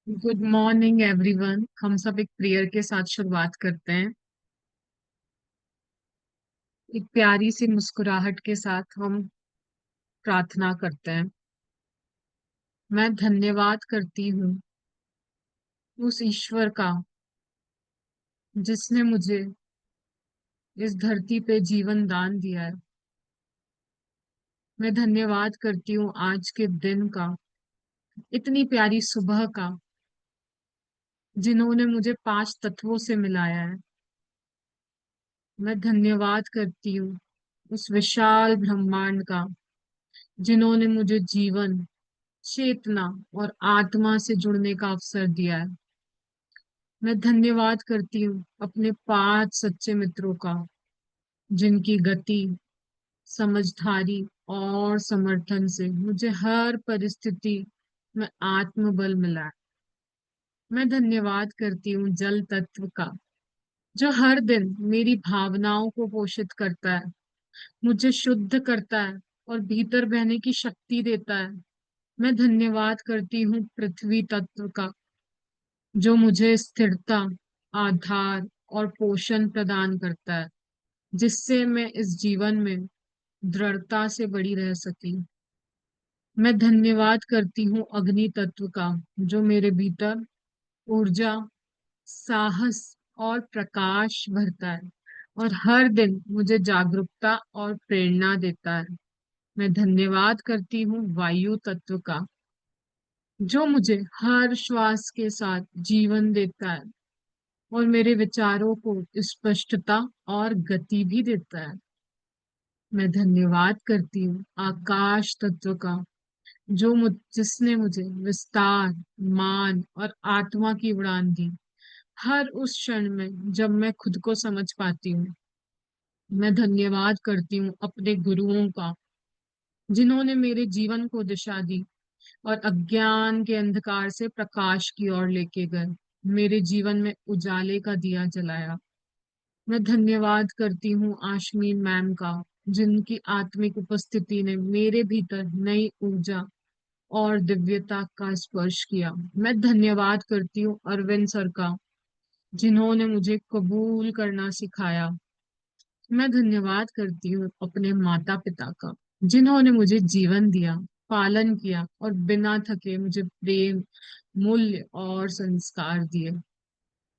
Good morning everyone. हम सब एक प्रेयर के साथ शुरुआत करते हैं। एक प्यारी सी मुस्कुराहट के साथ हम प्रार्थना करते हैं। मैं धन्यवाद करती हूँ उस ईश्वर का जिसने मुझे इस धरती पे जीवन दान दिया है। मैं धन्यवाद करती हूँ आज के दिन का, इतनी प्यारी सुबह का, जिन्होंने मुझे 5 तत्वों से मिलाया है। मैं धन्यवाद करती हूँ उस विशाल ब्रह्मांड का, जिन्होंने मुझे जीवन, चेतना और आत्मा से जुड़ने का अवसर दिया है। मैं धन्यवाद करती हूँ अपने 5 सच्चे मित्रों का, जिनकी गति, समझदारी और समर्थन से मुझे हर परिस्थिति में आत्मबल मिला है। मैं धन्यवाद करती हूँ जल तत्व का, जो हर दिन मेरी भावनाओं को पोषित करता है, मुझे शुद्ध करता है और भीतर बहने की शक्ति देता है। मैं धन्यवाद करती हूँ पृथ्वी तत्व का, जो मुझे स्थिरता, आधार और पोषण प्रदान करता है, जिससे मैं इस जीवन में दृढ़ता से बड़ी रह सकी। मैं धन्यवाद करती हूँ अग्नि तत्व का, जो मेरे भीतर ऊर्जा, साहस और प्रकाश भरता है और हर दिन मुझे जागरूकता और प्रेरणा देता है। मैं धन्यवाद करती हूँ वायु तत्व का, जो मुझे हर श्वास के साथ जीवन देता है और मेरे विचारों को स्पष्टता और गति भी देता है। मैं धन्यवाद करती हूँ आकाश तत्व का, जिसने मुझे विस्तार, मान और आत्मा की उड़ान दी हर उस क्षण में जब मैं खुद को समझ पाती हूँ। मैं धन्यवाद करती हूँ अपने गुरुओं का, जिन्होंने मेरे जीवन को दिशा दी और अज्ञान के अंधकार से प्रकाश की ओर लेके गए, मेरे जीवन में उजाले का दिया जलाया। मैं धन्यवाद करती हूँ आशमीन मैम का, जिनकी आत्मिक उपस्थिति ने मेरे भीतर नई ऊर्जा और दिव्यता का स्पर्श किया। मैं धन्यवाद करती हूँ अरविंद सर का, जिन्होंने मुझे कबूल करना सिखाया। मैं धन्यवाद करती हूँ अपने माता पिता का, जिन्होंने मुझे जीवन दिया, पालन किया और बिना थके मुझे प्रेम, मूल्य और संस्कार दिए।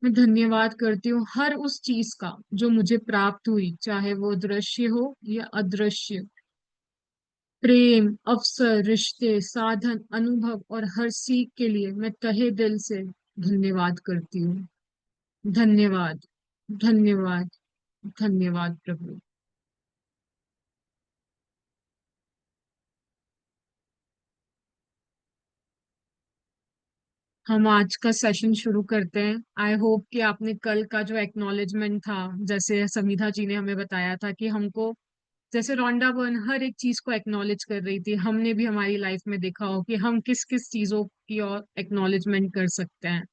मैं धन्यवाद करती हूँ हर उस चीज का जो मुझे प्राप्त हुई, चाहे वो दृश्य हो या अदृश्य। प्रेम, अवसर, रिश्ते, साधन, अनुभव और हर सीख के लिए मैं तहे दिल से धन्यवाद करती हूँ। धन्यवाद, धन्यवाद, धन्यवाद प्रभु। हम आज का सेशन शुरू करते हैं। आई होप कि आपने कल का जो एक्नॉलेजमेंट था, जैसे समीधा जी ने हमें बताया था कि हमको, जैसे रोंडा बर्न हर एक चीज को एक्नॉलेज कर रही थी, हमने भी हमारी लाइफ में देखा हो कि हम किस किस चीजों की और एक्नॉलेजमेंट कर सकते हैं।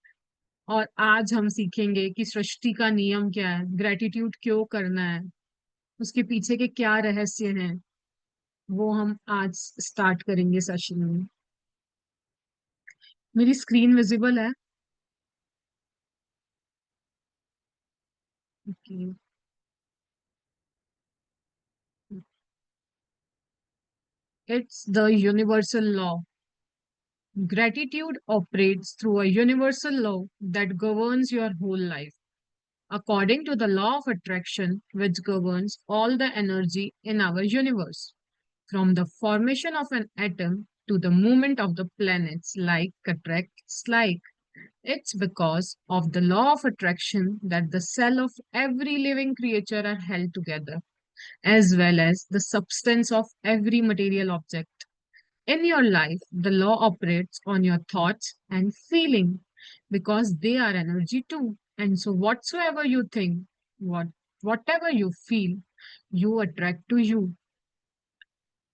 और आज हम सीखेंगे कि सृष्टि का नियम क्या है, ग्रेटिट्यूड क्यों करना है, उसके पीछे के क्या रहस्य हैं। वो हम आज स्टार्ट करेंगे सेशन में। मेरी स्क्रीन विजिबल है? Okay. It's the universal law. Gratitude operates through a universal law that governs your whole life. According to the law of attraction, which governs all the energy in our universe, from the formation of an atom to the movement of the planets like attracts like. It's because of the law of attraction that the cell of every living creature are held together, as well as the substance of every material object. In your life, the law operates on your thoughts and feeling because they are energy too. And so whatsoever you think, what whatever you feel, you attract to you.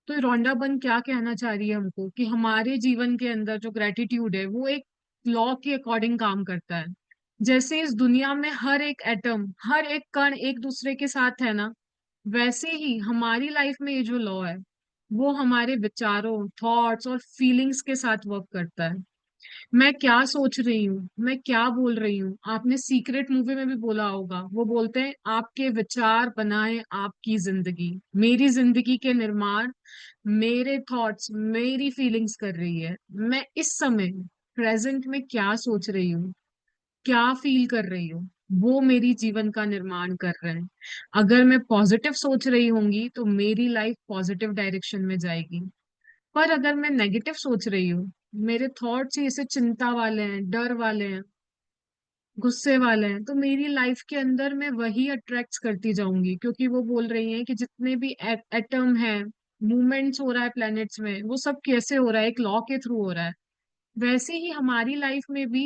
तो रोंडा बन क्या कहना चाह रही है हमको कि हमारे जीवन के अंदर जो ग्रेटिट्यूड है वो एक लॉ के अकॉर्डिंग काम करता है। जैसे इस दुनिया में हर एक एटम, हर एक कण एक दूसरे के साथ है ना, वैसे ही हमारी लाइफ में ये जो लॉ है वो हमारे विचारों, थॉट्स और फीलिंग्स के साथ वर्क करता है। मैं क्या सोच रही हूँ, मैं क्या बोल रही हूँ। आपने सीक्रेट मूवी में भी बोला होगा, वो बोलते हैं आपके विचार बनाए आपकी जिंदगी। मेरी जिंदगी के निर्माण मेरे थॉट्स, मेरी फीलिंग्स कर रही है। मैं इस समय प्रेजेंट में क्या सोच रही हूँ, क्या फील कर रही हूँ, वो मेरी जीवन का निर्माण कर रहे हैं। अगर मैं पॉजिटिव सोच रही होंगी तो मेरी लाइफ पॉजिटिव डायरेक्शन में जाएगी। पर अगर मैं नेगेटिव सोच रही हूँ, मेरे थॉट्स ही ऐसे चिंता वाले हैं, डर वाले हैं, गुस्से वाले हैं, तो मेरी लाइफ के अंदर मैं वही अट्रैक्ट करती जाऊंगी। क्योंकि वो बोल रही हैं कि जितने भी एटम है, मूवमेंट्स हो रहा है प्लैनेट्स में, वो सब कैसे हो रहा है, एक लॉ के थ्रू हो रहा है। वैसे ही हमारी लाइफ में भी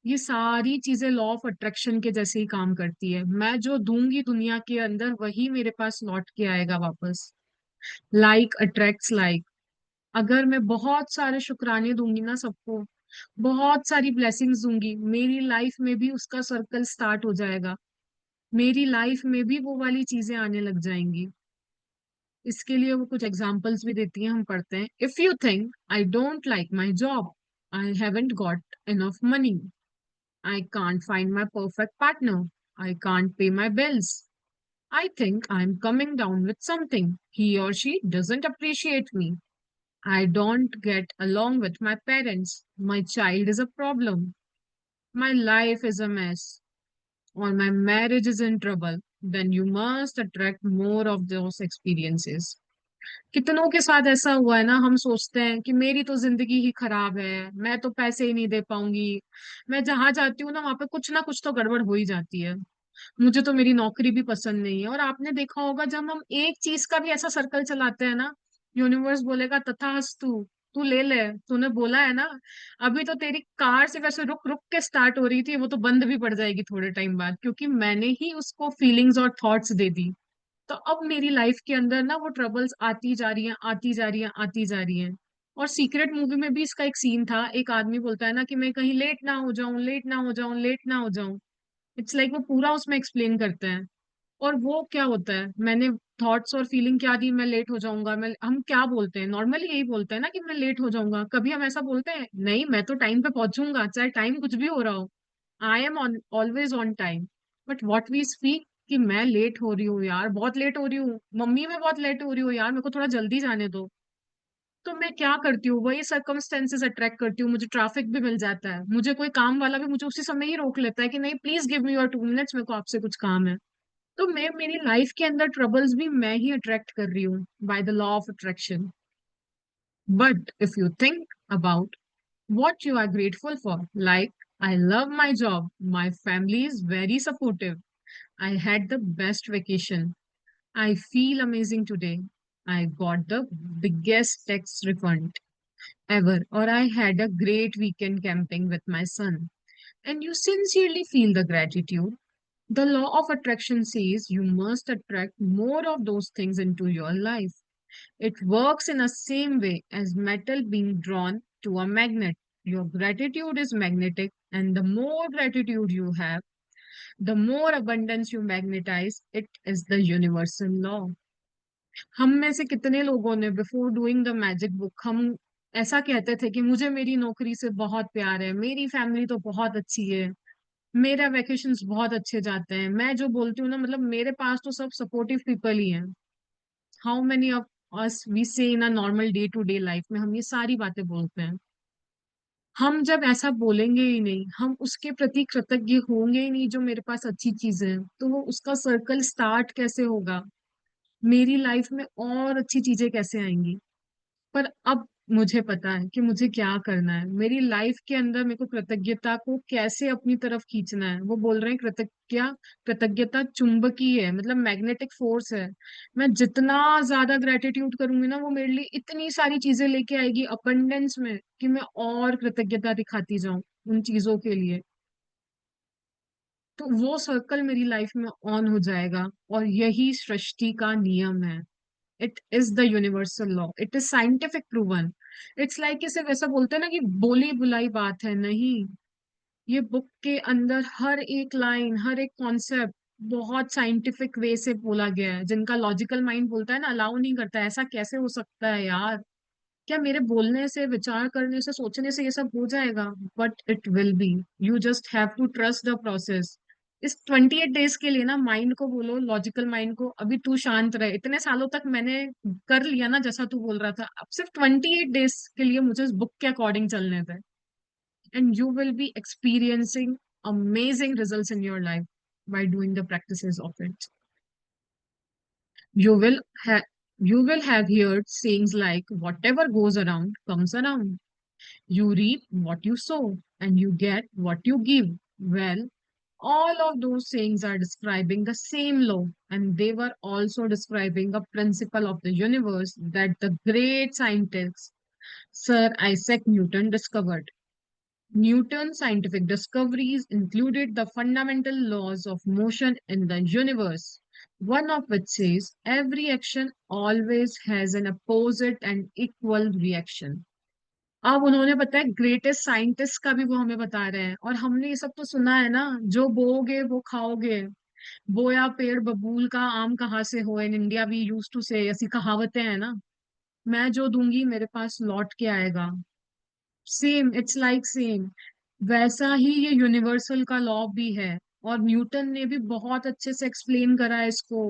ये सारी चीजें लॉ ऑफ अट्रैक्शन के जैसे ही काम करती है। मैं जो दूंगी दुनिया के अंदर, वही मेरे पास लौट के आएगा वापस। Like attracts like. अगर मैं बहुत सारे शुक्राने दूंगी ना सबको, बहुत सारी ब्लेसिंग्स दूंगी, मेरी लाइफ में भी उसका सर्कल स्टार्ट हो जाएगा। मेरी लाइफ में भी वो वाली चीजें आने लग जाएंगी। इसके लिए वो कुछ एग्जाम्पल्स भी देती हैं, हम पढ़ते हैं। If you think I don't like my job, I haven't got enough money, I can't find my perfect partner, I can't pay my bills, I think I am coming down with something, he और she doesn't appreciate me, I don't get along with my parents. My child is a problem. My life is a mess. Or my marriage is in trouble. Then you must attract more of those experiences. कितनों के साथ ऐसा हुआ है ना, हम सोचते हैं कि मेरी तो जिंदगी ही खराब है, मैं तो पैसे ही नहीं दे पाऊंगी, मैं जहां जाती हूँ ना वहां पे कुछ ना कुछ तो गड़बड़ हो ही जाती है, मुझे तो मेरी नौकरी भी पसंद नहीं है। और आपने देखा होगा, जब हम एक चीज का भी ऐसा सर्कल चलाते हैं ना, यूनिवर्स बोलेगा तथास्तु, तू ले ले, तूने बोला है ना। अभी तो तेरी कार से वैसे रुक रुक के स्टार्ट हो रही थी, वो तो बंद भी पड़ जाएगी थोड़े टाइम बाद, क्योंकि मैंने ही उसको फीलिंग्स और थॉट्स दे दी। तो अब मेरी लाइफ के अंदर ना वो ट्रबल्स आती जा रही हैं, आती जा रही हैं, आती जा रही हैं। और सीक्रेट मूवी में भी इसका एक सीन था, एक आदमी बोलता है ना कि मैं कहीं लेट ना हो जाऊं, लेट ना हो जाऊं, लेट ना हो जाऊं। इट्स लाइक वो पूरा उसमें एक्सप्लेन करते हैं। और वो क्या होता है, मैंने थॉट्स और फीलिंग क्या दी, मैं लेट हो जाऊंगा। मैं, हम क्या बोलते हैं नॉर्मली, यही बोलते हैं ना कि मैं लेट हो जाऊंगा। कभी हम ऐसा बोलते हैं? नहीं, मैं तो टाइम पे पहुंचूंगा, चाहे टाइम कुछ भी हो रहा हो। I am on always on time. But what we speak कि मैं लेट हो रही हूँ यार, बहुत लेट हो रही हूँ मम्मी, मैं बहुत लेट हो रही हूँ यार, मेरे को थोड़ा जल्दी जाने दो। तो मैं क्या करती हूँ, वही सर्कमस्टेंसेस अट्रैक्ट करती हूँ। मुझे ट्रैफिक भी मिल जाता है, मुझे कोई काम वाला भी मुझे उसी समय ही रोक लेता है कि नहीं please give me your 2 minutes, मेरे को आपसे कुछ काम है। तो मैं, मेरी लाइफ के अंदर ट्रबल्स भी मैं ही अट्रैक्ट कर रही हूँ by the law of attraction. But if you think about what you are grateful for, like, I love my job, my family is very supportive, I had the best vacation, I feel amazing today, I got the biggest tax refund ever, or I had a great weekend camping with my son, and you sincerely feel the gratitude, the law of attraction says you must attract more of those things into your life. It works in the same way as metal being drawn to a magnet. Your gratitude is magnetic, and the more gratitude you have, the more abundance you magnetize. It is the universal law. हम में से कितने लोगों ने before doing the magic book, हम ऐसा कहते थे कि मुझे मेरी नौकरी से बहुत प्यार है, मेरी फैमिली तो बहुत अच्छी है, मेरा वेकेशंस बहुत अच्छे जाते हैं। मैं जो बोलती हूँ ना, मतलब मेरे पास तो सब सपोर्टिव पीपल ही हैं। How many of us we say in a normal day to day life में हम ये सारी बातें बोलते हैं। हम जब ऐसा बोलेंगे ही नहीं, हम उसके प्रति कृतज्ञ होंगे ही नहीं जो मेरे पास अच्छी चीजें हैं, तो वो उसका सर्कल स्टार्ट कैसे होगा, मेरी लाइफ में और अच्छी चीजें कैसे आएंगी। पर अब मुझे पता है कि मुझे क्या करना है। मेरी लाइफ के अंदर मेरे को कृतज्ञता को कैसे अपनी तरफ खींचना है। वो बोल रहे हैं कृतज्ञता चुंबकीय है, मतलब मैग्नेटिक फोर्स है। मैं जितना ज्यादा ग्रेटिट्यूड करूंगी ना, वो मेरे लिए इतनी सारी चीजें लेके आएगी अबंडेंस में, कि मैं और कृतज्ञता दिखाती जाऊं उन चीजों के लिए। तो वो सर्कल मेरी लाइफ में ऑन हो जाएगा। और यही सृष्टि का नियम है। It is the universal law, it is scientific proven. It's like कि सिर्फ ऐसा बोलते हैं ना कि बोली बुलाई बात है, नहीं। ये बुक के अंदर हर एक लाइन, हर एक कॉन्सेप्ट बहुत साइंटिफिक वे से बोला गया है, जिनका लॉजिकल माइंड बोलता है ना, अलाउ नहीं करता है, ऐसा कैसे हो सकता है यार। क्या मेरे बोलने से, विचार करने से, सोचने से ये सब हो जाएगा? But it will be. You just have to trust the process. इस 28 डेज के लिए ना माइंड को बोलो, लॉजिकल माइंड को, अभी तू शांत रहे। इतने सालों तक मैंने कर लिया ना जैसा तू बोल रहा था, अब सिर्फ 28 डेज के लिए मुझे इस बुक के अकॉर्डिंग चलने दे, and you will be experiencing amazing results in your life by doing the practices of it. You will have you will have heard sayings like whatever goes around comes around. You reap what you sow and you get what you give. Well, all of those sayings are describing the same law, and they were also describing a principle of the universe that the great scientist Sir Isaac Newton discovered. Newton's scientific discoveries included the fundamental laws of motion in the universe, one of which says every action always has an opposite and equal reaction. अब उन्होंने बताया greatest scientist का भी वो हमें बता रहे हैं, और हमने ये सब तो सुना है ना, जो बोओगे वो खाओगे। बोया पेड़ बबूल का आम कहाँ से हो, in India we use to say, ऐसी कहावतें हैं ना। मैं जो दूंगी मेरे पास लौट के आएगा। Same, it's like same. वैसा ही ये यूनिवर्सल का लॉ भी है, और न्यूटन ने भी बहुत अच्छे से एक्सप्लेन करा है इसको।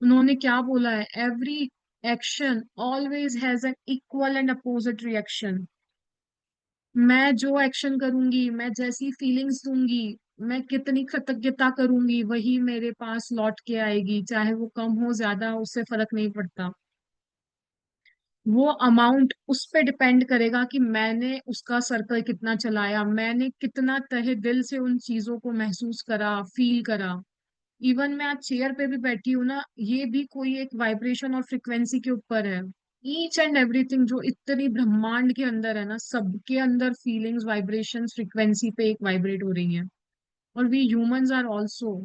उन्होंने क्या बोला है, every action always has an equal and opposite reaction. मैं जो एक्शन करूंगी, मैं जैसी फीलिंग्स दूंगी, मैं कितनी कृतज्ञता करूंगी, वही मेरे पास लौट के आएगी, चाहे वो कम हो ज्यादा हो, उससे फर्क नहीं पड़ता। वो अमाउंट उस पे डिपेंड करेगा कि मैंने उसका सर्कल कितना चलाया, मैंने कितना तहे दिल से उन चीजों को महसूस करा, फील करा। इवन मैं आज चेयर पे भी बैठी हूँ ना, ये भी कोई एक वाइब्रेशन और फ्रिक्वेंसी के ऊपर है। ईच एंड एवरीथिंग जो इतनी ब्रह्मांड के अंदर है ना, सबके अंदर फीलिंग्स, वाइब्रेशंस, फ्रिक्वेंसी पे एक वाइब्रेट हो रही है। और वी ह्यूमंस आर ऑल्सो,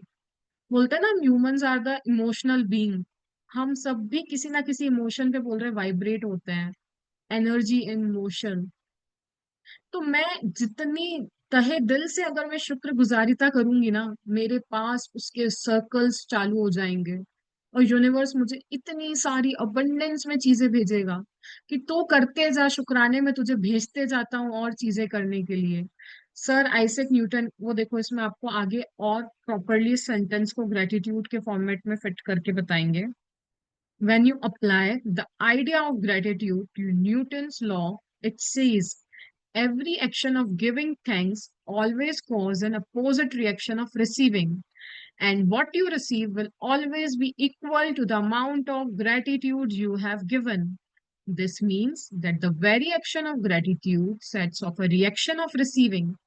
बोलते हैं ना, humans are the emotional being. हम सब भी किसी ना किसी इमोशन पे बोल रहे वाइब्रेट होते हैं। Energy in motion. तो मैं जितनी तहे दिल से अगर मैं शुक्रगुजारिता करूंगी ना, मेरे पास उसके सर्कल्स चालू हो जाएंगे, और यूनिवर्स मुझे इतनी सारी अबंडेंस में चीजें भेजेगा कि तो करते जा, शुक्राने में तुझे भेजते जाता हूँ और चीजें करने के लिए। सर आइजैक न्यूटन, वो देखो इसमें आपको आगे और प्रॉपरली सेंटेंस को ग्रेटिट्यूड के फॉर्मेट में फिट करके बताएंगे। When you apply the idea of gratitude to Newton's law, it says every action of giving thanks always causes an opposite reaction of receiving, and what you receive will always be equal to the amount of gratitude you have given. This means that the very action of gratitude sets off a reaction of receiving,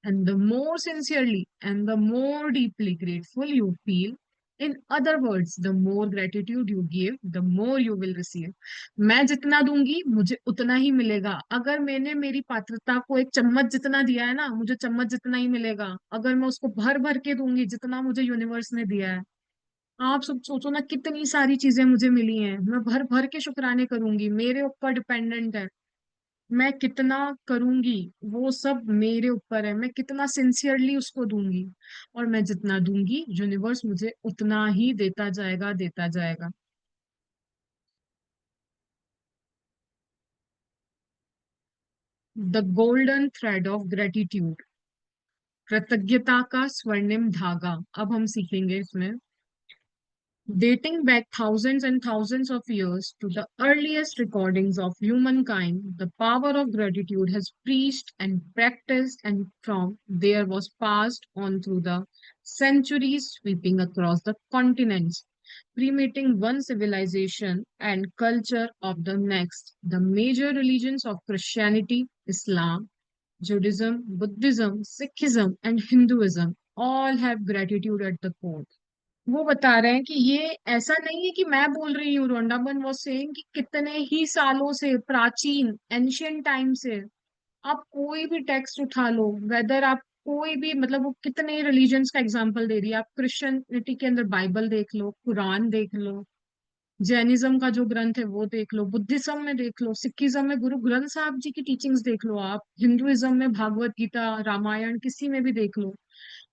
and the more sincerely and the more deeply grateful you feel, in other words, the more gratitude you give, the more you will receive. मैं जितना दूंगी मुझे उतना ही मिलेगा। अगर मैंने मेरी पात्रता को एक चम्मच जितना दिया है ना, मुझे चम्मच जितना ही मिलेगा। अगर मैं उसको भर भर के दूंगी जितना मुझे यूनिवर्स ने दिया है, आप सब सोचो ना कितनी सारी चीजें मुझे मिली हैं, मैं भर भर के शुक्राने करूंगी। मेरे ऊपर डिपेंडेंट है, मैं कितना करूंगी, वो सब मेरे ऊपर है, मैं कितना सिंसियरली उसको दूंगी। और मैं जितना दूंगी यूनिवर्स मुझे उतना ही देता जाएगा, देता जाएगा। The golden thread of gratitude, कृतज्ञता का स्वर्णिम धागा। अब हम सीखेंगे इसमें। Dating back thousands and thousands of years to the earliest recordings of humankind, the power of gratitude has preached and practiced, and from there was passed on through the centuries, sweeping across the continents, permeating one civilization and culture of the next. The major religions of Christianity, Islam, Judaism, Buddhism, Sikhism, and Hinduism all have gratitude at the core। वो बता रहे हैं कि ये ऐसा नहीं है कि मैं बोल रही हूँ, रोंडाबन वॉज सेइंग कि कितने ही सालों से, प्राचीन एंशियंट टाइम से, आप कोई भी टेक्स्ट उठा लो, वेदर आप कोई भी, मतलब वो कितने रिलीजन्स का एग्जांपल दे रही है। आप क्रिश्चियनिटी के अंदर बाइबल देख लो, कुरान देख लो, जैनिज्म का जो ग्रंथ है वो देख लो, बुद्धिज्म में देख लो, सिखिज्म में गुरु ग्रंथ साहब जी की टीचिंग्स देख लो, आप हिंदुइज्म में भागवत गीता, रामायण, किसी में भी देख लो,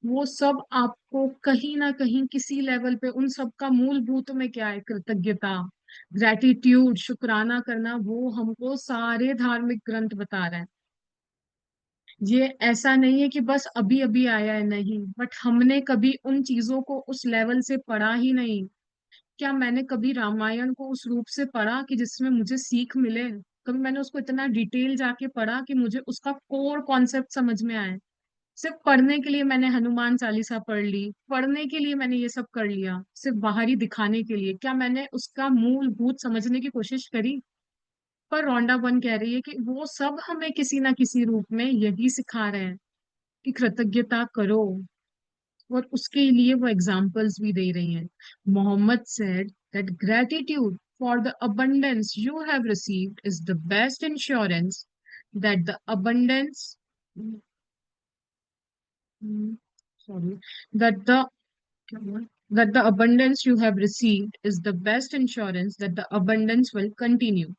वो सब आपको कहीं ना कहीं किसी लेवल पे, उन सब का मूलभूत में क्या है, कृतज्ञता। ग्रेटिट्यूड, शुक्राना करना, वो हमको सारे धार्मिक ग्रंथ बता रहे हैं। ये ऐसा नहीं है कि बस अभी अभी आया है, नहीं, बट हमने कभी उन चीजों को उस लेवल से पढ़ा ही नहीं। क्या मैंने कभी रामायण को उस रूप से पढ़ा कि जिसमें मुझे सीख मिले? कभी मैंने उसको इतना डिटेल जाके पढ़ा कि मुझे उसका कोर कॉन्सेप्ट समझ में आए? सिर्फ पढ़ने के लिए मैंने हनुमान चालीसा पढ़ ली, पढ़ने के लिए मैंने ये सब कर लिया, सिर्फ बाहरी दिखाने के लिए। क्या मैंने उसका मूलभूत समझने की कोशिश करी? पर रोंडा वन कह रही है कि वो सब हमें किसी ना किसी रूप में यही सिखा रहे हैं कि कृतज्ञता करो, और उसके लिए वो एग्जाम्पल्स भी दे रही हैं। Muhammad said that gratitude for the abundance you have received is the best insurance that the abundance sorry that the that the abundance you have received is the best insurance that the abundance will continue.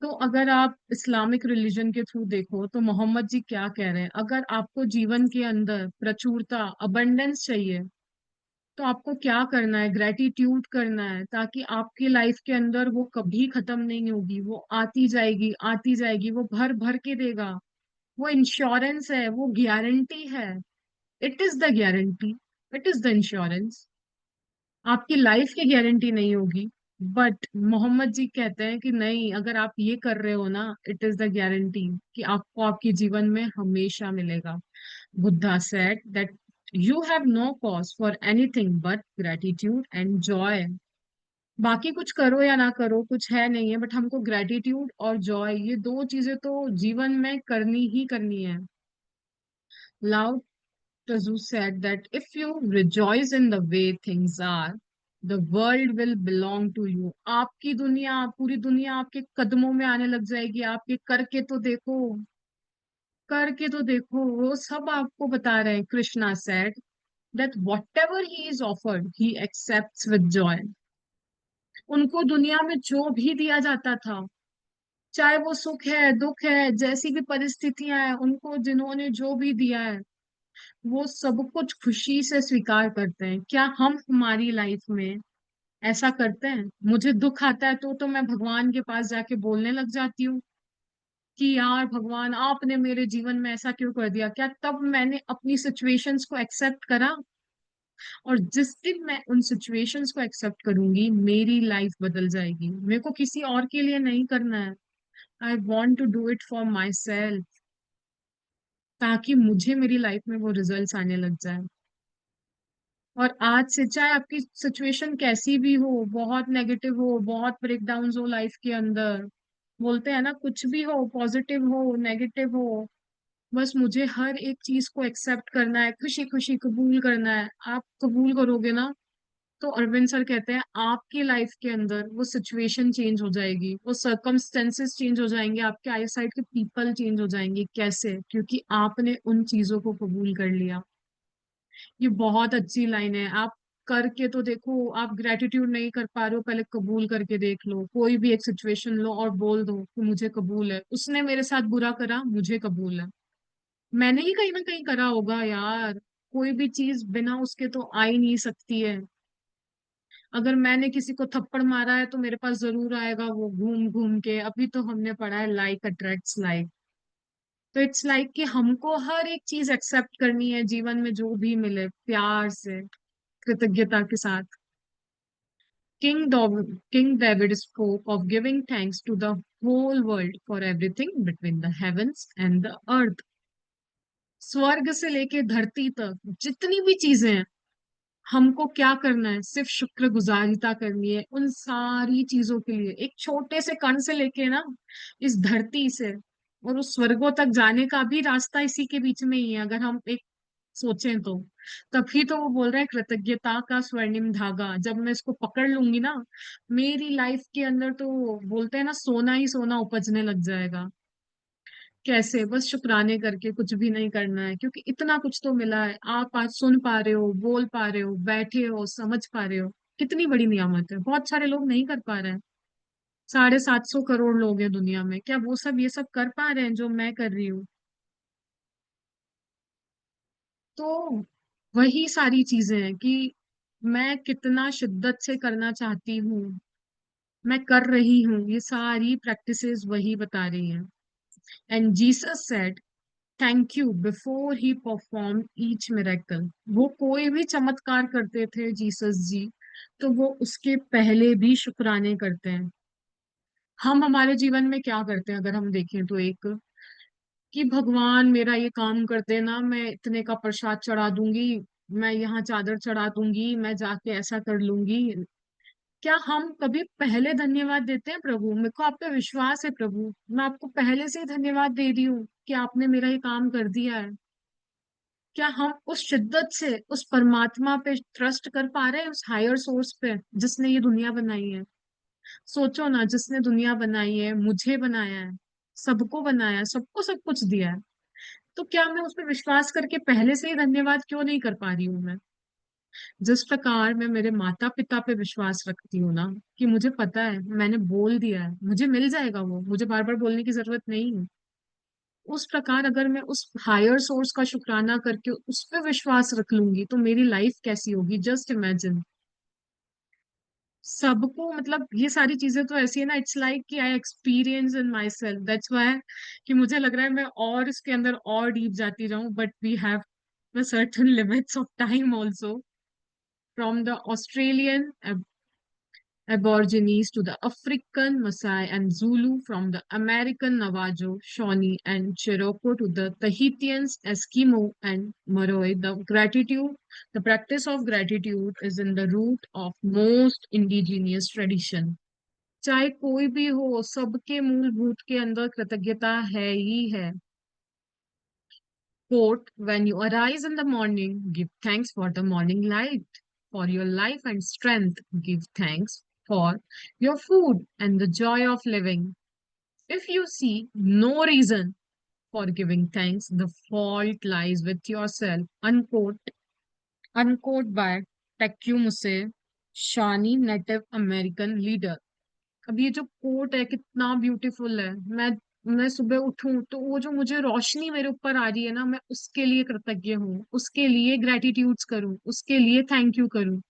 तो अगर आप Islamic religion के through देखो तो मोहम्मद जी क्या कह रहे हैं, अगर आपको जीवन के अंदर प्रचुरता, अबंडेंस चाहिए, तो आपको क्या करना है? ग्रेटिट्यूड करना है, ताकि आपकी लाइफ के अंदर वो कभी खत्म नहीं होगी, वो आती जाएगी आती जाएगी, वो भर भर के देगा। वो इंश्योरेंस है, वो गारंटी है। It is the guarantee, it is the insurance. आपकी लाइफ की गारंटी नहीं होगी, बट मोहम्मद जी कहते हैं कि नहीं, अगर आप ये कर रहे हो ना, इट इज द गारंटी कि आपको आपके जीवन में हमेशा मिलेगा। Buddha said that you have no cause for anything but gratitude and joy. बाकी कुछ करो या ना करो, कुछ है नहीं है, बट हमको ग्रेटिट्यूड और जॉय, ये दो चीजें तो जीवन में करनी ही करनी है। Lao Tzu said that if you rejoice in the way things are, the world will belong to you. आपकी दुनिया, पूरी दुनिया आपके कदमों में आने लग जाएगी। आपके करके तो देखो, करके तो देखो, वो सब आपको बता रहे हैं। Krishna said that whatever he is offered, he accepts with joy. उनको दुनिया में जो भी दिया जाता था, चाहे वो सुख है, दुख है, जैसी भी परिस्थितियां हैं, उनको जिन्होंने जो भी दिया है, वो सब कुछ खुशी से स्वीकार करते हैं। क्या हम हमारी लाइफ में ऐसा करते हैं? मुझे दुख आता है तो मैं भगवान के पास जाके बोलने लग जाती हूँ कि यार भगवान, आपने मेरे जीवन में ऐसा क्यों कर दिया? क्या तब मैंने अपनी सिचुएशंस को एक्सेप्ट करा? और जिस दिन मैं उन सिचुएशंस को एक्सेप्ट करूंगी, मेरी लाइफ बदल जाएगी। मेरे को किसी और के लिए नहीं करना है। I want to do it for myself, ताकि मुझे मेरी लाइफ में वो रिजल्ट्स आने लग जाए। और आज से चाहे आपकी सिचुएशन कैसी भी हो, बहुत नेगेटिव हो, बहुत ब्रेकडाउन हो लाइफ के अंदर, बोलते हैं ना, कुछ भी हो, पॉजिटिव हो नेगेटिव हो, बस मुझे हर एक चीज को एक्सेप्ट करना है, खुशी खुशी कबूल करना है। आप कबूल करोगे ना, तो अरविंद सर कहते हैं आपकी लाइफ के अंदर वो सिचुएशन चेंज हो जाएगी, वो सर्कमस्टेंसेस चेंज हो जाएंगे, आपके आई साइड के पीपल चेंज हो जाएंगे। कैसे? क्योंकि आपने उन चीजों को कबूल कर लिया। ये बहुत अच्छी लाइन है। आप करके तो देखो, आप ग्रेटिट्यूड नहीं कर पा रहे हो, पहले कबूल करके देख लो। कोई भी एक सिचुएशन लो और बोल दो कि मुझे कबूल है, उसने मेरे साथ बुरा करा, मुझे कबूल है, मैंने ही कहीं ना कहीं करा होगा यार। कोई भी चीज बिना उसके तो आ ही नहीं सकती है। अगर मैंने किसी को थप्पड़ मारा है तो मेरे पास जरूर आएगा वो घूम घूम के। अभी तो हमने पढ़ा है लाइक अट्रैक्ट्स लाइक। तो इट्स लाइक कि हमको हर एक चीज एक्सेप्ट करनी है जीवन में, जो भी मिले प्यार से, कृतज्ञता के साथ। King David spoke of giving thanks to the whole world for everything between the heavens and the earth. स्वर्ग से लेके धरती तक जितनी भी चीजें हैं, हमको क्या करना है? सिर्फ शुक्रगुजारिता करनी है उन सारी चीजों के लिए। एक छोटे से कण से लेके ना, इस धरती से और उस स्वर्गों तक जाने का भी रास्ता इसी के बीच में ही है, अगर हम एक सोचें तो। तभी तो वो बोल रहे हैं कृतज्ञता का स्वर्णिम धागा, जब मैं इसको पकड़ लूंगी ना, मेरी लाइफ के अंदर तो बोलते हैं ना, सोना ही सोना उपजने लग जाएगा। कैसे? बस शुक्राने करके, कुछ भी नहीं करना है, क्योंकि इतना कुछ तो मिला है। आप आज सुन पा रहे हो, बोल पा रहे हो, बैठे हो, समझ पा रहे हो, कितनी बड़ी नियामत है। बहुत सारे लोग नहीं कर पा रहे हैं। 750 करोड़ लोग हैं दुनिया में, क्या वो सब ये सब कर पा रहे हैं जो मैं कर रही हूँ? तो वही सारी चीजें हैं कि मैं कितना शिद्दत से करना चाहती हूँ। मैं कर रही हूँ, ये सारी प्रैक्टिसेस वही बता रही हैं। And Jesus said thank you before he perform each miracle. वो कोई भी चमत्कार करते थे जीसस जी, तो वो उसके पहले भी शुक्राने करते हैं। हम हमारे जीवन में क्या करते हैं अगर हम देखें तो, एक कि भगवान मेरा ये काम कर देना, मैं इतने का प्रसाद चढ़ा दूंगी, मैं यहाँ चादर चढ़ा दूंगी, मैं जाके ऐसा कर लूंगी। क्या हम कभी पहले धन्यवाद देते हैं? प्रभु, मेरे को आप पे विश्वास है प्रभु, मैं आपको पहले से ही धन्यवाद दे रही हूँ कि आपने मेरा ये काम कर दिया है। क्या हम उस शिद्दत से उस परमात्मा पे ट्रस्ट कर पा रहे हैं, उस हायर सोर्स पे जिसने ये दुनिया बनाई है? सोचो ना, जिसने दुनिया बनाई है, मुझे बनाया है, सबको बनाया है, सबको सब कुछ दिया है, तो क्या मैं उस पर विश्वास करके पहले से ही धन्यवाद क्यों नहीं कर पा रही हूँ मैं? जिस प्रकार मैं मेरे माता पिता पे विश्वास रखती हूँ ना, कि मुझे पता है, मैंने बोल दिया है, मुझे मिल जाएगा, वो मुझे बार बार बोलने की जरूरत नहीं है, उस प्रकार अगर मैं उस हायर सोर्स का शुक्राना करके उस पर विश्वास रख लूंगी तो मेरी लाइफ कैसी होगी? Just imagine. सबको मतलब ये सारी चीजें तो ऐसी है ना, इट्स लाइक कि I experience in my self, that's why कि मुझे लग रहा है मैं और इसके अंदर और डीप जाती रहूं, but we have certain limits of time also. From the Australian Aborigines to the African Maasai and Zulu, from the American Navajo, Shawnee, and Cherokee to the Tahitians, Eskimo, and Maroy, the practice of gratitude is in the root of most indigenous tradition. चाहे कोई भी हो, सबके मूलभूत के अंदर कृतज्ञता है ही है। Quote, when you arise in the morning, give thanks for the morning light, for your life and strength. Give thanks for your food and the joy of living. If you see no reason for giving thanks, the fault lies with yourself. Unquote, unquote by Tecumseh, Shawnee Native American leader. अब ये जो coat है कितना beautiful है। मैं सुबह उठूं तो वो जो मुझे रोशनी मेरे ऊपर आ रही है ना, मैं उसके लिए कृतज्ञ हूँ, उसके लिए ग्रेटिट्यूड्स करूँ, उसके लिए थैंक यू करूँ।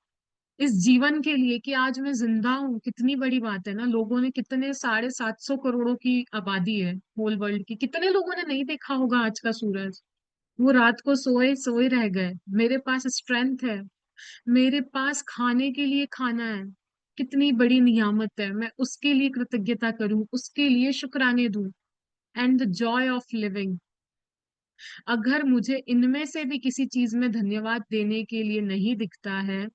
इस जीवन के लिए कि आज मैं जिंदा हूँ, कितनी बड़ी बात है ना। लोगों ने कितने 750 करोड़ों की आबादी है होल वर्ल्ड की, कितने लोगों ने नहीं देखा होगा आज का सूरज। वो रात को सोए सोए रह गए, मेरे पास स्ट्रेंथ है, मेरे पास खाने के लिए खाना है। कितनी बड़ी नियामत है, मैं उसके लिए कृतज्ञता करूं, उसके लिए शुक्राने दूं। And the Joy of living. अगर मुझे इनमें से भी किसी चीज में धन्यवाद देने के लिए नहीं दिखता है,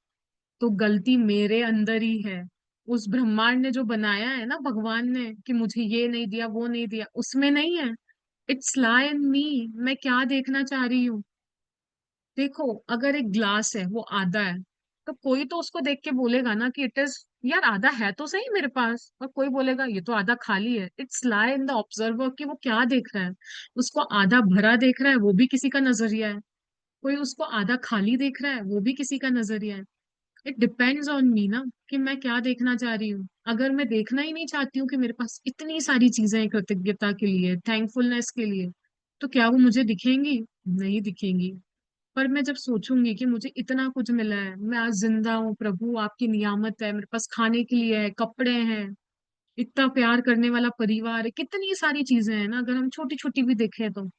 तो गलती मेरे अंदर ही है। उस ब्रह्मांड ने जो बनाया है ना, भगवान ने, कि मुझे ये नहीं दिया वो नहीं दिया, उसमें नहीं है। इट्स लाई इन मी। मैं क्या देखना चाह रही हूँ? देखो, अगर एक ग्लास है वो आधा है, तो कोई तो उसको देख के बोलेगा ना कि इट इज, यार आधा है तो सही मेरे पास, और कोई बोलेगा ये तो आधा खाली है। It's lie in the observer कि वो क्या देख रहा है। उसको आधा भरा देख रहा है, वो भी किसी का नजरिया है। कोई उसको आधा खाली देख रहा है, वो भी किसी का नजरिया है। इट डिपेंड्स ऑन मी ना, कि मैं क्या देखना चाह रही हूँ। अगर मैं देखना ही नहीं चाहती हूँ कि मेरे पास इतनी सारी चीजें हैं कृतज्ञता के लिए, थैंकफुलनेस के लिए, तो क्या वो मुझे दिखेंगी? नहीं दिखेंगी। पर मैं जब सोचूंगी कि मुझे इतना कुछ मिला है, मैं आज जिंदा हूँ प्रभु, आपकी नियामत है, मेरे पास खाने के लिए है, कपड़े हैं, इतना प्यार करने वाला परिवार है, कितनी सारी चीजें हैं ना, अगर हम छोटी छोटी भी देखें तो।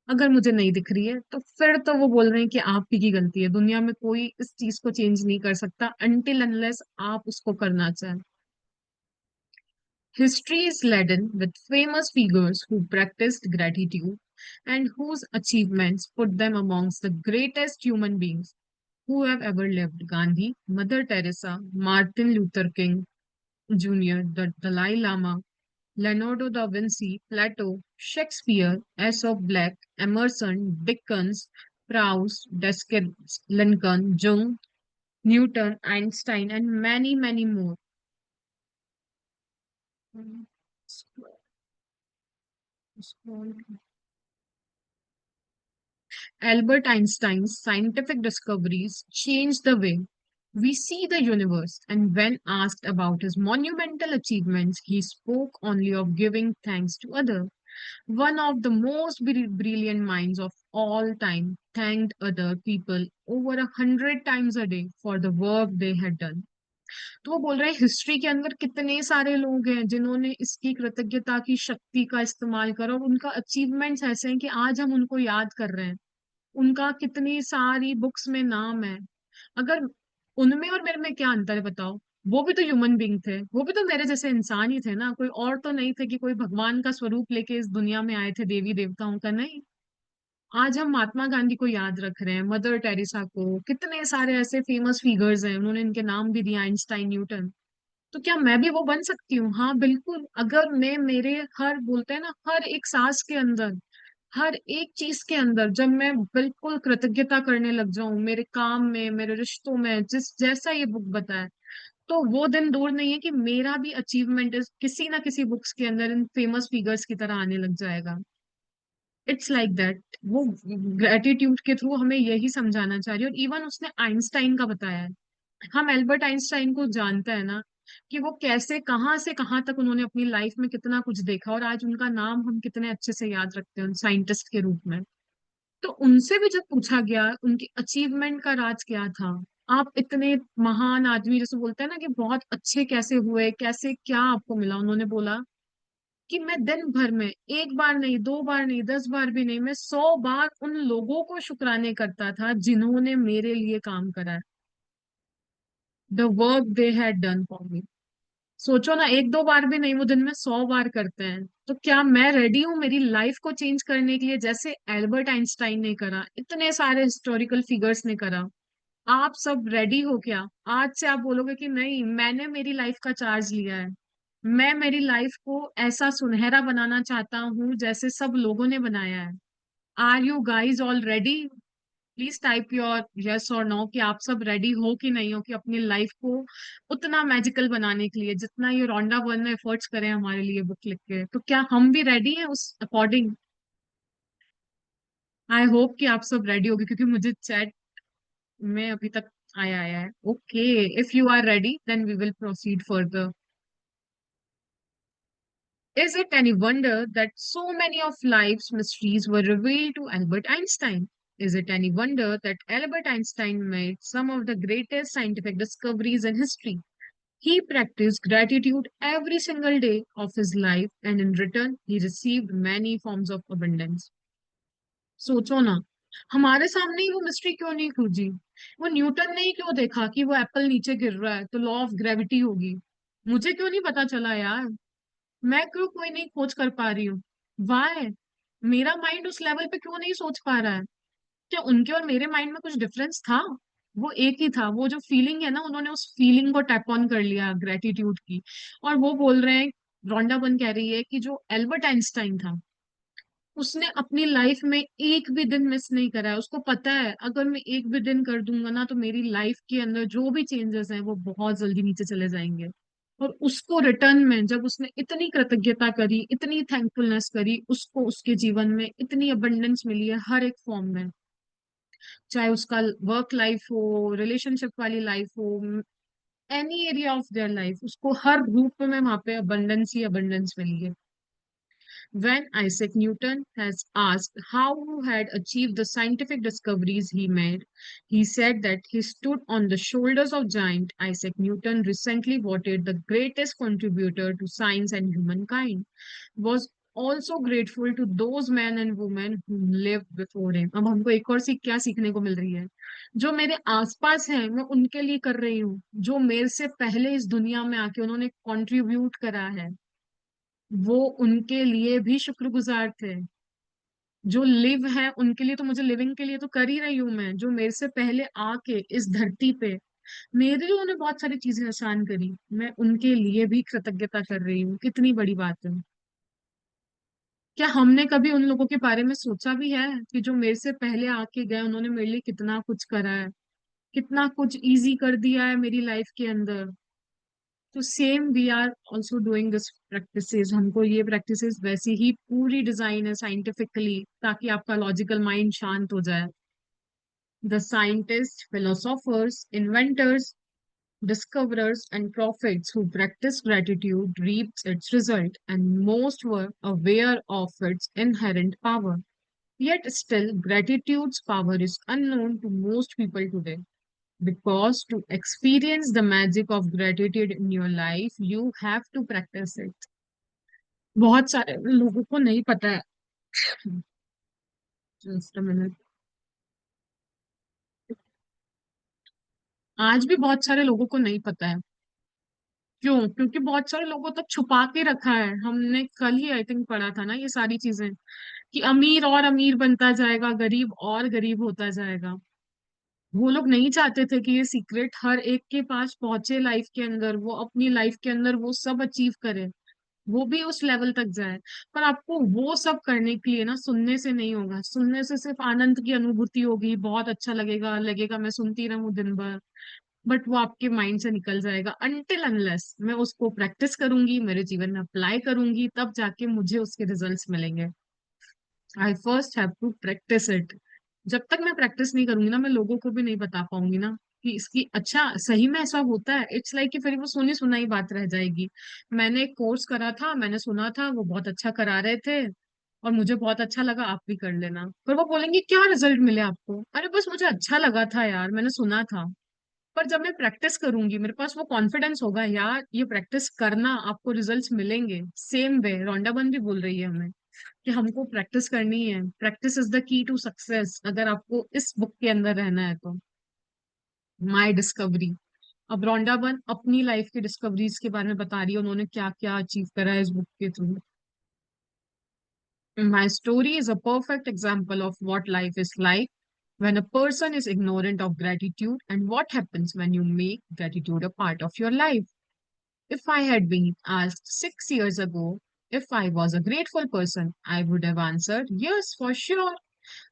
अगर मुझे नहीं दिख रही है तो फिर तो वो बोल रहे हैं कि आप ही की गलती है। दुनिया में कोई इस चीज को चेंज नहीं कर सकता अनटिल अनलेस आप उसको करना चाहें। History is laden with famous figures who practiced gratitude and whose achievements put them amongst the greatest human beings who have ever lived. Gandhi, Mother Teresa, Martin Luther King Jr., the Dalai Lama, Leonardo da Vinci, Plato, Shakespeare, Aesop Black, Emerson, Dickens, Proust, Descartes, Lincoln, Jung, Newton, Einstein, and many, many more. Albert Einstein's scientific discoveries changed the way we see the universe, and when asked about his monumental achievements, he spoke only of giving thanks to others. One of the most brilliant minds of all time thanked other people over 100 times a day for the work they had done. तो वो बोल रहे हैं history के अंदर कितने सारे लोग हैं जिन्होंने इसकी कृतज्ञता की शक्ति का इस्तेमाल करा, और उनका अचीवमेंट्स ऐसे हैं कि आज हम उनको याद कर रहे हैं। उनका कितनी सारी बुक्स में नाम है। अगर उनमें और मेरे में क्या अंतर है बताओ? वो भी तो ह्यूमन बीइंग थे, वो भी तो मेरे जैसे इंसान ही थे ना, कोई और तो नहीं थे कि कोई भगवान का स्वरूप लेके इस दुनिया में आए थे, देवी देवताओं का नहीं। आज हम महात्मा गांधी को याद रख रहे हैं, मदर टेरेसा को, कितने सारे ऐसे फेमस फिगर्स हैं, उन्होंने इनके नाम भी दिया, आइंस्टाइन, न्यूटन। तो क्या मैं भी वो बन सकती हूँ? हाँ बिल्कुल। अगर मैं मेरे हर, बोलते हैं ना, हर एक सांस के अंदर, हर एक चीज के अंदर जब मैं बिल्कुल कृतज्ञता करने लग जाऊं, मेरे काम में, मेरे रिश्तों में, जिस जैसा ये बुक बताए, तो वो दिन दूर नहीं है कि मेरा भी अचीवमेंट किसी ना किसी बुक्स के अंदर इन फेमस फिगर्स की तरह आने लग जाएगा। It's like that. वो ग्रेटिट्यूड के थ्रू हमें यही समझाना चाह रही है। और इवन उसने आइंस्टाइन का बताया है। हम एल्बर्ट आइंस्टाइन को जानते हैं ना, कि वो कैसे, कहाँ से कहाँ तक उन्होंने अपनी लाइफ में कितना कुछ देखा, और आज उनका नाम हम कितने अच्छे से याद रखते हैं साइंटिस्ट के रूप में। तो उनसे भी जब पूछा गया उनकी अचीवमेंट का राज क्या था, आप इतने महान आदमी, जैसे बोलते हैं ना कि बहुत अच्छे कैसे हुए, कैसे, क्या आपको मिला, उन्होंने बोला कि मैं दिन भर में एक बार नहीं, दो बार नहीं, 10 बार भी नहीं, मैं 100 बार उन लोगों को शुक्राने करता था जिन्होंने मेरे लिए काम करा, the work they had done for me. सोचो ना, एक दो बार भी नहीं, वो दिन में 100 बार करते हैं। तो क्या मैं रेडी हूँ मेरी लाइफ को चेंज करने के लिए, जैसे एल्बर्ट आइंस्टाइन ने करा, इतने सारे हिस्टोरिकल फिगर्स ने करा? आप सब रेडी हो क्या? आज से आप बोलोगे कि नहीं, मैंने मेरी लाइफ का चार्ज लिया है, मैं मेरी लाइफ को ऐसा सुनहरा बनाना चाहता हूँ जैसे सब लोगों ने बनाया है। Are you guys all ready? Please type your yes और नो कि आप सब रेडी हो कि नहीं हो, कि अपनी लाइफ को उतना मैजिकल बनाने के लिए जितना ये रोंडा वन ने एफर्ट्स करे हमारे लिए बुक लिख के। तो क्या हम भी रेडी हैं उस अकॉर्डिंग? आई होप कि आप सब रेडी होगे, क्योंकि मुझे चैट में अभी तक आया आया है। Okay, if you are ready then we will proceed further. Is it any wonder that so many of life's mysteries were revealed to Albert Einstein? Is it any wonder that Albert Einstein made some of the greatest scientific discoveries in history? He practiced gratitude every single day of his life, and in return, he received many forms of abundance. सोचो ना, हमारे सामने ही वो mystery क्यों नहीं खोजी? वो Newton ने ही क्यों देखा कि वो एप्पल नीचे गिर रहा है तो लॉ ऑफ ग्रेविटी होगी? मुझे क्यों नहीं पता चला यार? मैं क्यों कोई नहीं खोज कर पा रही हूँ? वाई? मेरा माइंड उस लेवल पे क्यों नहीं सोच पा रहा है? क्या उनके और मेरे माइंड में कुछ डिफरेंस था? वो एक ही था, वो जो फीलिंग है ना, उन्होंने उस फीलिंग को टैप ऑन कर लिया, ग्रेटिट्यूड की। और वो बोल रहे हैं, रोंडा बन कह रही है कि जो एल्बर्ट आइंस्टाइन था, उसने अपनी लाइफ में एक भी दिन मिस नहीं करा है। उसको पता है अगर मैं एक भी दिन कर दूंगा ना, तो मेरी लाइफ के अंदर जो भी चेंजेस हैं वो बहुत जल्दी नीचे चले जाएंगे। और उसको रिटर्न में जब उसने इतनी कृतज्ञता करी, इतनी थैंकफुलनेस करी, उसको उसके जीवन में इतनी अबंडेंस मिली है हर एक फॉर्म में। चाहे उसका वर्क लाइफ हो, रिलेशनशिप वाली लाइफ हो, any area of their life, उसको हर रूप में वहां पे अबंडेंस ही अबंडेंस मिली है। When Isaac Newton has asked how he had achieved the scientific discoveries he made, he said that he stood on the shoulders of giant. Isaac Newton, recently voted the greatest contributor to science and humankind, was also grateful to those men and women who lived before him. अब हमको एक और क्या सीखने को मिल रही है? जो मेरे आसपास हैं मैं उनके लिए कर रही हूँ, जो मेरे से पहले इस दुनिया में आके उन्होंने कंट्रीब्यूट करा है, वो उनके लिए भी शुक्रगुजार थे। जो लिव है उनके लिए तो मुझे लिविंग के लिए तो कर ही रही हूँ मैं। जो मेरे से पहले आके इस धरती पे मेरे लिए उन्होंने बहुत सारी चीजें आसान करी, मैं उनके लिए भी कृतज्ञता कर रही हूँ। कितनी बड़ी बात है। क्या हमने कभी उन लोगों के बारे में सोचा भी है कि जो मेरे से पहले आके गए, उन्होंने मेरे लिए कितना कुछ करा है, कितना कुछ इजी कर दिया है मेरी लाइफ के अंदर? तो same we are also doing this practices. हमको ये प्रैक्टिसेस वैसी ही पूरी डिजाइन है साइंटिफिकली, ताकि आपका लॉजिकल माइंड शांत हो जाए। The scientist, philosophers, inventors, discoverers, and prophets who practiced gratitude reaped its result, and most were aware of its inherent power. Yet still, gratitude's power is unknown to most people today. Because to experience the magic of gratitude in your life, you have to practice it. बहुत सारे लोगों को नहीं पता है। Just a minute. आज भी बहुत सारे लोगों को नहीं पता है। क्यों? क्योंकि बहुत सारे लोगों तक छुपा के रखा है। हमने कल ही आई थिंक पढ़ा था ना ये सारी चीजें, कि अमीर और अमीर बनता जाएगा, गरीब और गरीब होता जाएगा। वो लोग नहीं चाहते थे कि ये सीक्रेट हर एक के पास पहुंचे लाइफ के अंदर, वो अपनी लाइफ के अंदर वो सब अचीव करे, वो भी उस लेवल तक जाए। पर आपको वो सब करने के लिए ना सुनने से नहीं होगा। सुनने से सिर्फ आनंद की अनुभूति होगी, बहुत अच्छा लगेगा, लगेगा मैं सुनती रहूं दिन भर। बट वो आपके माइंड से निकल जाएगा अनटिल अनलेस मैं उसको प्रैक्टिस करूंगी, मेरे जीवन में अप्लाई करूंगी, तब जाके मुझे उसके रिजल्ट्स मिलेंगे। I first have to practise it. जब तक मैं प्रैक्टिस नहीं करूंगी ना, मैं लोगों को भी नहीं बता पाऊंगी ना कि इसकी अच्छा सही में ऐसा होता है। इट्स लाइक कि फिर वो सुनी सुनाई बात रह जाएगी। मैंने एक कोर्स करा था, मैंने सुना था, वो बहुत अच्छा करा रहे थे और मुझे बहुत अच्छा लगा, आप भी कर लेना। फिर वो बोलेंगे क्या रिजल्ट मिले आपको? अरे बस मुझे अच्छा लगा था यार, मैंने सुना था। पर जब मैं प्रैक्टिस करूंगी, मेरे पास वो कॉन्फिडेंस होगा, यार ये प्रैक्टिस करना आपको रिजल्ट्स मिलेंगे। सेम वे रोंडा बन भी बोल रही है हमें कि हमको प्रैक्टिस करनी है। Practice is the key to success, अगर आपको इस बुक के अंदर रहना है तो। My discovery. अब रोंडा बन अपनी लाइफ की डिस्कवरीज के बारे में बता रही है, उन्होंने क्या क्या अचीव करा है इस बुक के through. My story is a perfect example of what life is like when a person is ignorant of gratitude and what happens when you make gratitude a part of your life. If I had been asked 6 years ago if I was a grateful person, I would have answered yes, for sure.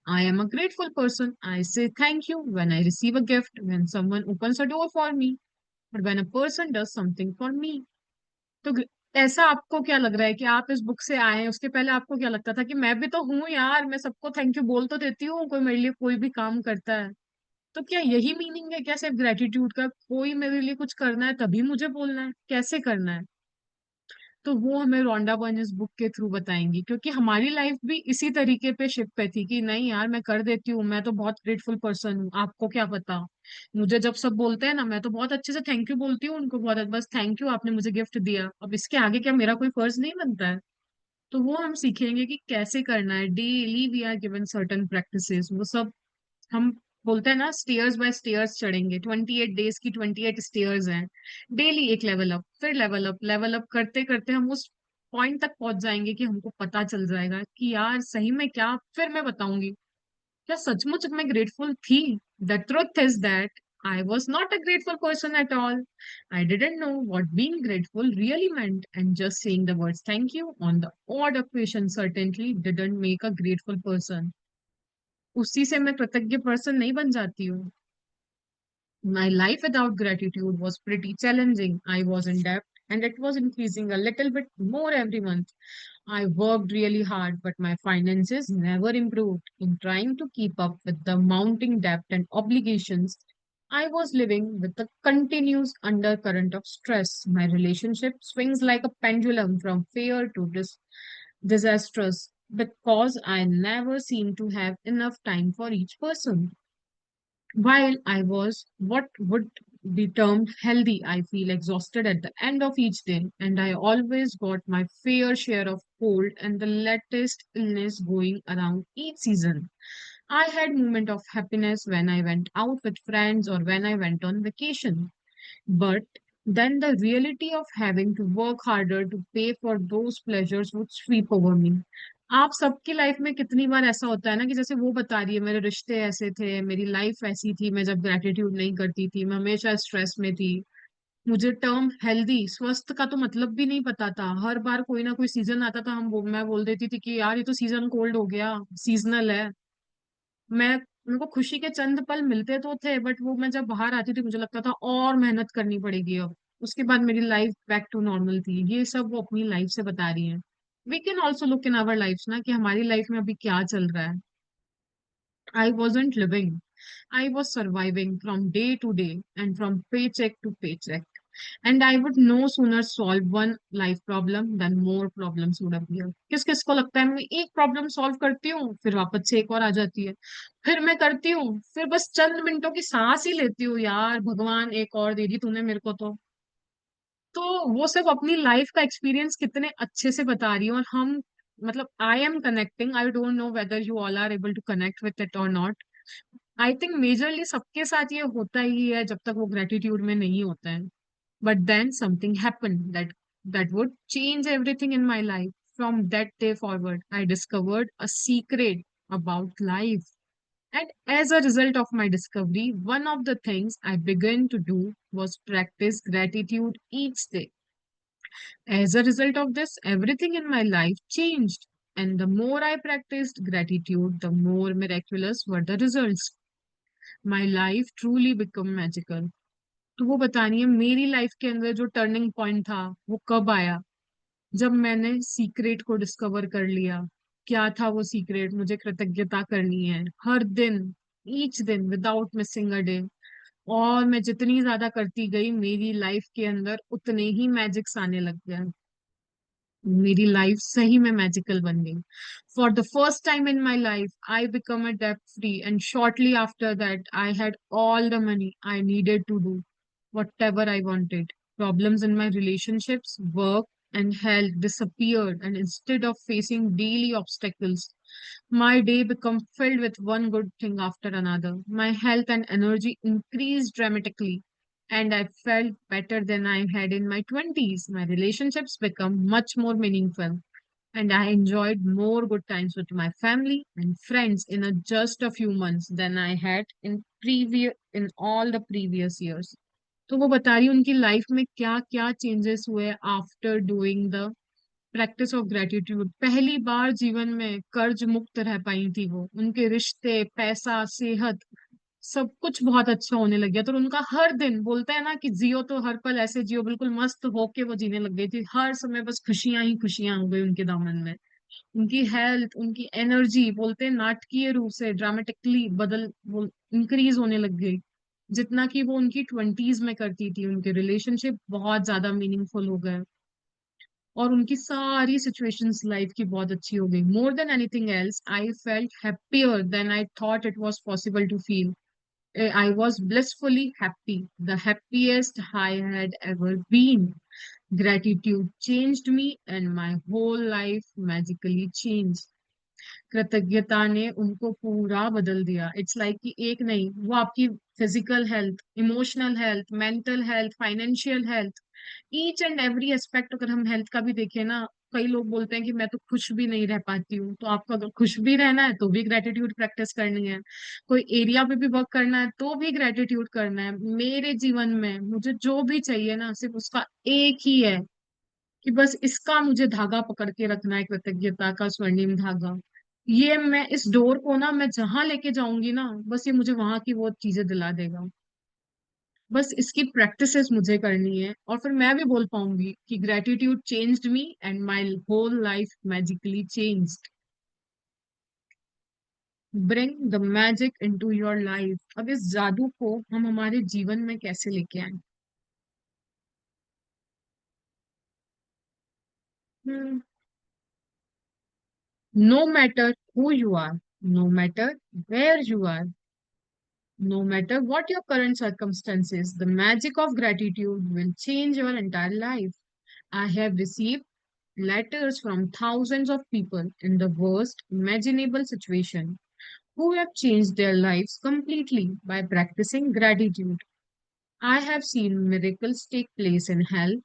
I am a grateful person. I say thank you when I receive a gift, when someone opens a door for me, or when a person does something for me. तो ऐसा आपको क्या लग रहा है कि आप इस बुक से आए हैं, उसके पहले आपको क्या लगता था कि मैं भी तो हूँ यार, मैं सबको थैंक यू बोल तो देती हूँ, कोई मेरे लिए कोई भी काम करता है। तो क्या यही मीनिंग है क्या सिर्फ ग्रेटिट्यूड का? कोई मेरे लिए कुछ करना है तभी मुझे बोलना है? कैसे करना है? तो वो हमें रोंडा बर्न इस बुक के थ्रू बताएंगी, क्योंकि हमारी लाइफ भी इसी तरीके पे शिफ्ट पे थी कि नहीं यार मैं कर देती हूँ, मैं तो बहुत ग्रेटफुल पर्सन हूँ, आपको क्या पता। मुझे जब सब बोलते हैं ना, मैं तो बहुत अच्छे से थैंक यू बोलती हूँ उनको, बहुत बस थैंक यू आपने मुझे गिफ्ट दिया, अब इसके आगे क्या मेरा कोई फर्ज नहीं बनता है? तो वो हम सीखेंगे कि कैसे करना है। Daily we are given certain practices, वो सब हम बोलते हैं ना स्टेयर्स बाय स्टेयर्स चढ़ेंगे, 28 डेज की 28 स्टेयर्स हैं। डेली एक लेवल अप, फिर लेवल अप करते करते हम उस पॉइंट तक पहुंच जाएंगे कि हमको पता चल जाएगा कि यार सही में क्या, फिर मैं बताऊंगी क्या सचमुच मैं ग्रेटफुल थी। The truth is that I was not a grateful person at all. I didn't know what being grateful really meant, and just saying the words thank you on the odd occasion certainly didn't make a grateful person. उसी से मैं कृतज्ञ person नहीं बन जाती हूँ। My life without gratitude was pretty challenging. I was in debt and it was increasing a little bit more every month. I worked really hard, but my finances never improved. In trying to keep up with the mounting debt and obligations, I was living with a continuous undercurrent of stress. My relationship swings like a pendulum from fear to disastrous because I never seem to have enough time for each person. While I was what would be termed healthy, I feel exhausted at the end of each day, and I always got my fair share of cold and the latest illness going around each season. I had moment of happiness when I went out with friends or when I went on vacation. But then the reality of having to work harder to pay for those pleasures would sweep over me. आप सबकी life में कितनी बार ऐसा होता है ना कि जैसे वो बता रही है मेरे रिश्ते ऐसे थे, मेरी लाइफ ऐसी थी, मैं जब ग्रेटिट्यूड नहीं करती थी, मैं हमेशा स्ट्रेस में थी। मुझे टर्म हेल्दी स्वस्थ का तो मतलब भी नहीं पता था। हर बार कोई ना कोई सीजन आता था, मैं बोल देती थी कि यार ये तो सीजन कोल्ड हो गया, सीजनल है। मैं मेरे को खुशी के चंद पल मिलते तो थे, बट वो मैं जब बाहर आती थी मुझे लगता था और मेहनत करनी पड़ेगी अब। उसके बाद मेरी लाइफ बैक टू नॉर्मल थी। ये सब वो अपनी लाइफ से बता रही है। We can also look in our life ना कि हमारी लाइफ में अभी क्या चल रहा है। I wasn't living, I was surviving from day to day and from paycheck to paycheck. And I would no sooner solve one life problem than more problems would appear. किस किस को लगता है मैं एक प्रॉब्लम सॉल्व करती हूँ फिर वापस से एक और आ जाती है, फिर मैं करती हूँ, फिर बस चंद मिनटों की सांस ही लेती हूँ, यार भगवान एक और दे दी तूने मेरे को तो वो सिर्फ अपनी लाइफ का एक्सपीरियंस कितने अच्छे से बता रही है। और हम मतलब I am connecting, I don't know whether you all are able to connect with it और नॉट। आई थिंक मेजरली सबके साथ ये होता ही है जब तक वो ग्रेटिट्यूड में नहीं होता है। But then something happened that would change everything in my life. From that day forward, I discovered a secret about life. And as a result of my discovery, one of the things I began to do was practice gratitude each day. As a result of this, everything in my life changed. And the more I practiced gratitude, the more miraculous were the results. My life truly became magical. तो वो बतानी है मेरी life के अंदर जो turning point था वो कब आया, जब मैंने सीक्रेट को डिस्कवर कर लिया। क्या था वो सीक्रेट? मुझे कृतज्ञता करनी है हर दिन, ईच दिन विदाउट मिसिंग अ डे। और मैं जितनी ज्यादा करती गई मेरी लाइफ के अंदर उतने ही मैजिक्स आने लग गए। मेरी लाइफ सही में मैजिकल बन गई। For the first time in my life I become a डेब्ट free and shortly after that I had all the money I needed to do whatever I wanted. Problems in my relationships, work, and health disappeared, and instead of facing daily obstacles, my day became filled with one good thing after another. My health and energy increased dramatically, and I felt better than I had in my 20s. My relationships become much more meaningful, and I enjoyed more good times with my family and friends in just a few months than I had in all the previous years. तो वो बता रही है उनकी life में क्या क्या changes हुए after doing the practice of gratitude. पहली बार जीवन में कर्ज मुक्त रह पाई थी वो, उनके रिश्ते, पैसा, सेहत, सब कुछ बहुत अच्छा होने लग गया। तो उनका हर दिन बोलते हैं ना कि जियो तो हर पल ऐसे जियो, बिल्कुल मस्त होके वो जीने लग गई थी, हर समय बस खुशियां ही खुशियां हो गई उनके दामन में। उनकी हेल्थ, उनकी एनर्जी बोलते हैं नाटकीय रूप से ड्रामेटिकली बदल वो इंक्रीज होने लग गई, जितना कि वो उनकी ट्वेंटीज में करती थी। उनके रिलेशनशिप बहुत ज्यादा मीनिंगफुल हो गए और उनकी सारी सिचुएशंस लाइफ की बहुत अच्छी हो गई। More than anything else I felt happier than I thought it was possible to feel. I was blissfully happy, the happiest I had ever been. Gratitude changed me, and my whole life magically changed. कृतज्ञता ने उनको पूरा बदल दिया। It's like कि एक नहीं, वो आपकी physical health, emotional health, mental health, financial health, each and every aspect. अगर हम हेल्थ का भी देखें ना, कई लोग बोलते हैं कि मैं तो खुश भी नहीं रह पाती हूँ, तो आपको अगर खुश भी रहना है तो भी ग्रेटिट्यूड प्रैक्टिस करनी है। कोई एरिया पे भी वर्क करना है तो भी ग्रेटिट्यूड करना है। मेरे जीवन में मुझे जो भी चाहिए ना सिर्फ उसका एक ही है कि बस इसका मुझे धागा पकड़ के रखना है, कृतज्ञता का स्वर्णिम धागा। ये मैं इस डोर को ना मैं जहां लेके जाऊंगी ना, बस ये मुझे वहां की वो चीजें दिला देगा। बस इसकी प्रैक्टिसेस मुझे करनी है और फिर मैं भी बोल पाऊंगी कि gratitude changed me and my whole life magically changed. Bring the magic into your life. अब इस जादू को हम हमारे जीवन में कैसे लेके आए? No matter who you are, no matter where you are, no matter what your current circumstances, the magic of gratitude will change your entire life. I have received letters from thousands of people in the worst imaginable situation who have changed their lives completely by practicing gratitude. I have seen miracles take place in hell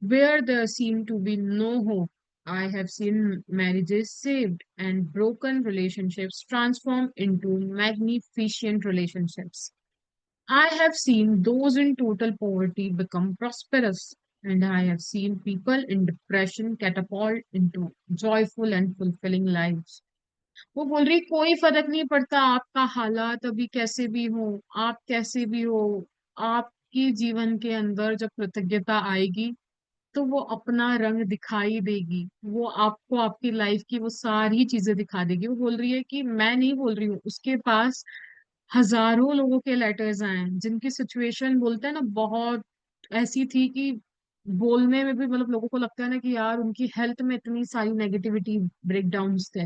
where there seemed to be no hope. I have seen marriages saved and broken relationships transformed into magnificent relationships. I have seen those in total poverty become prosperous, and I have seen people in depression catapult into joyful and fulfilling lives. वो बोल रही कोई फर्क नहीं पड़ता आपका हालात अभी कैसे भी हो, आप कैसे भी हो, आपकी जीवन के अंदर जब कृतज्ञता आएगी तो वो अपना रंग दिखाई देगी। वो आपको आपकी लाइफ की वो सारी चीजें दिखा देगी। वो बोल रही है कि मैं नहीं बोल रही हूँ, उसके पास हजारों लोगों के लेटर्स आए हैं जिनकी सिचुएशन बोलते हैं ना बहुत ऐसी थी कि बोलने में भी मतलब लोगों को लगता है ना कि यार उनकी हेल्थ में इतनी सारी नेगेटिविटी ब्रेकडाउन्स थे,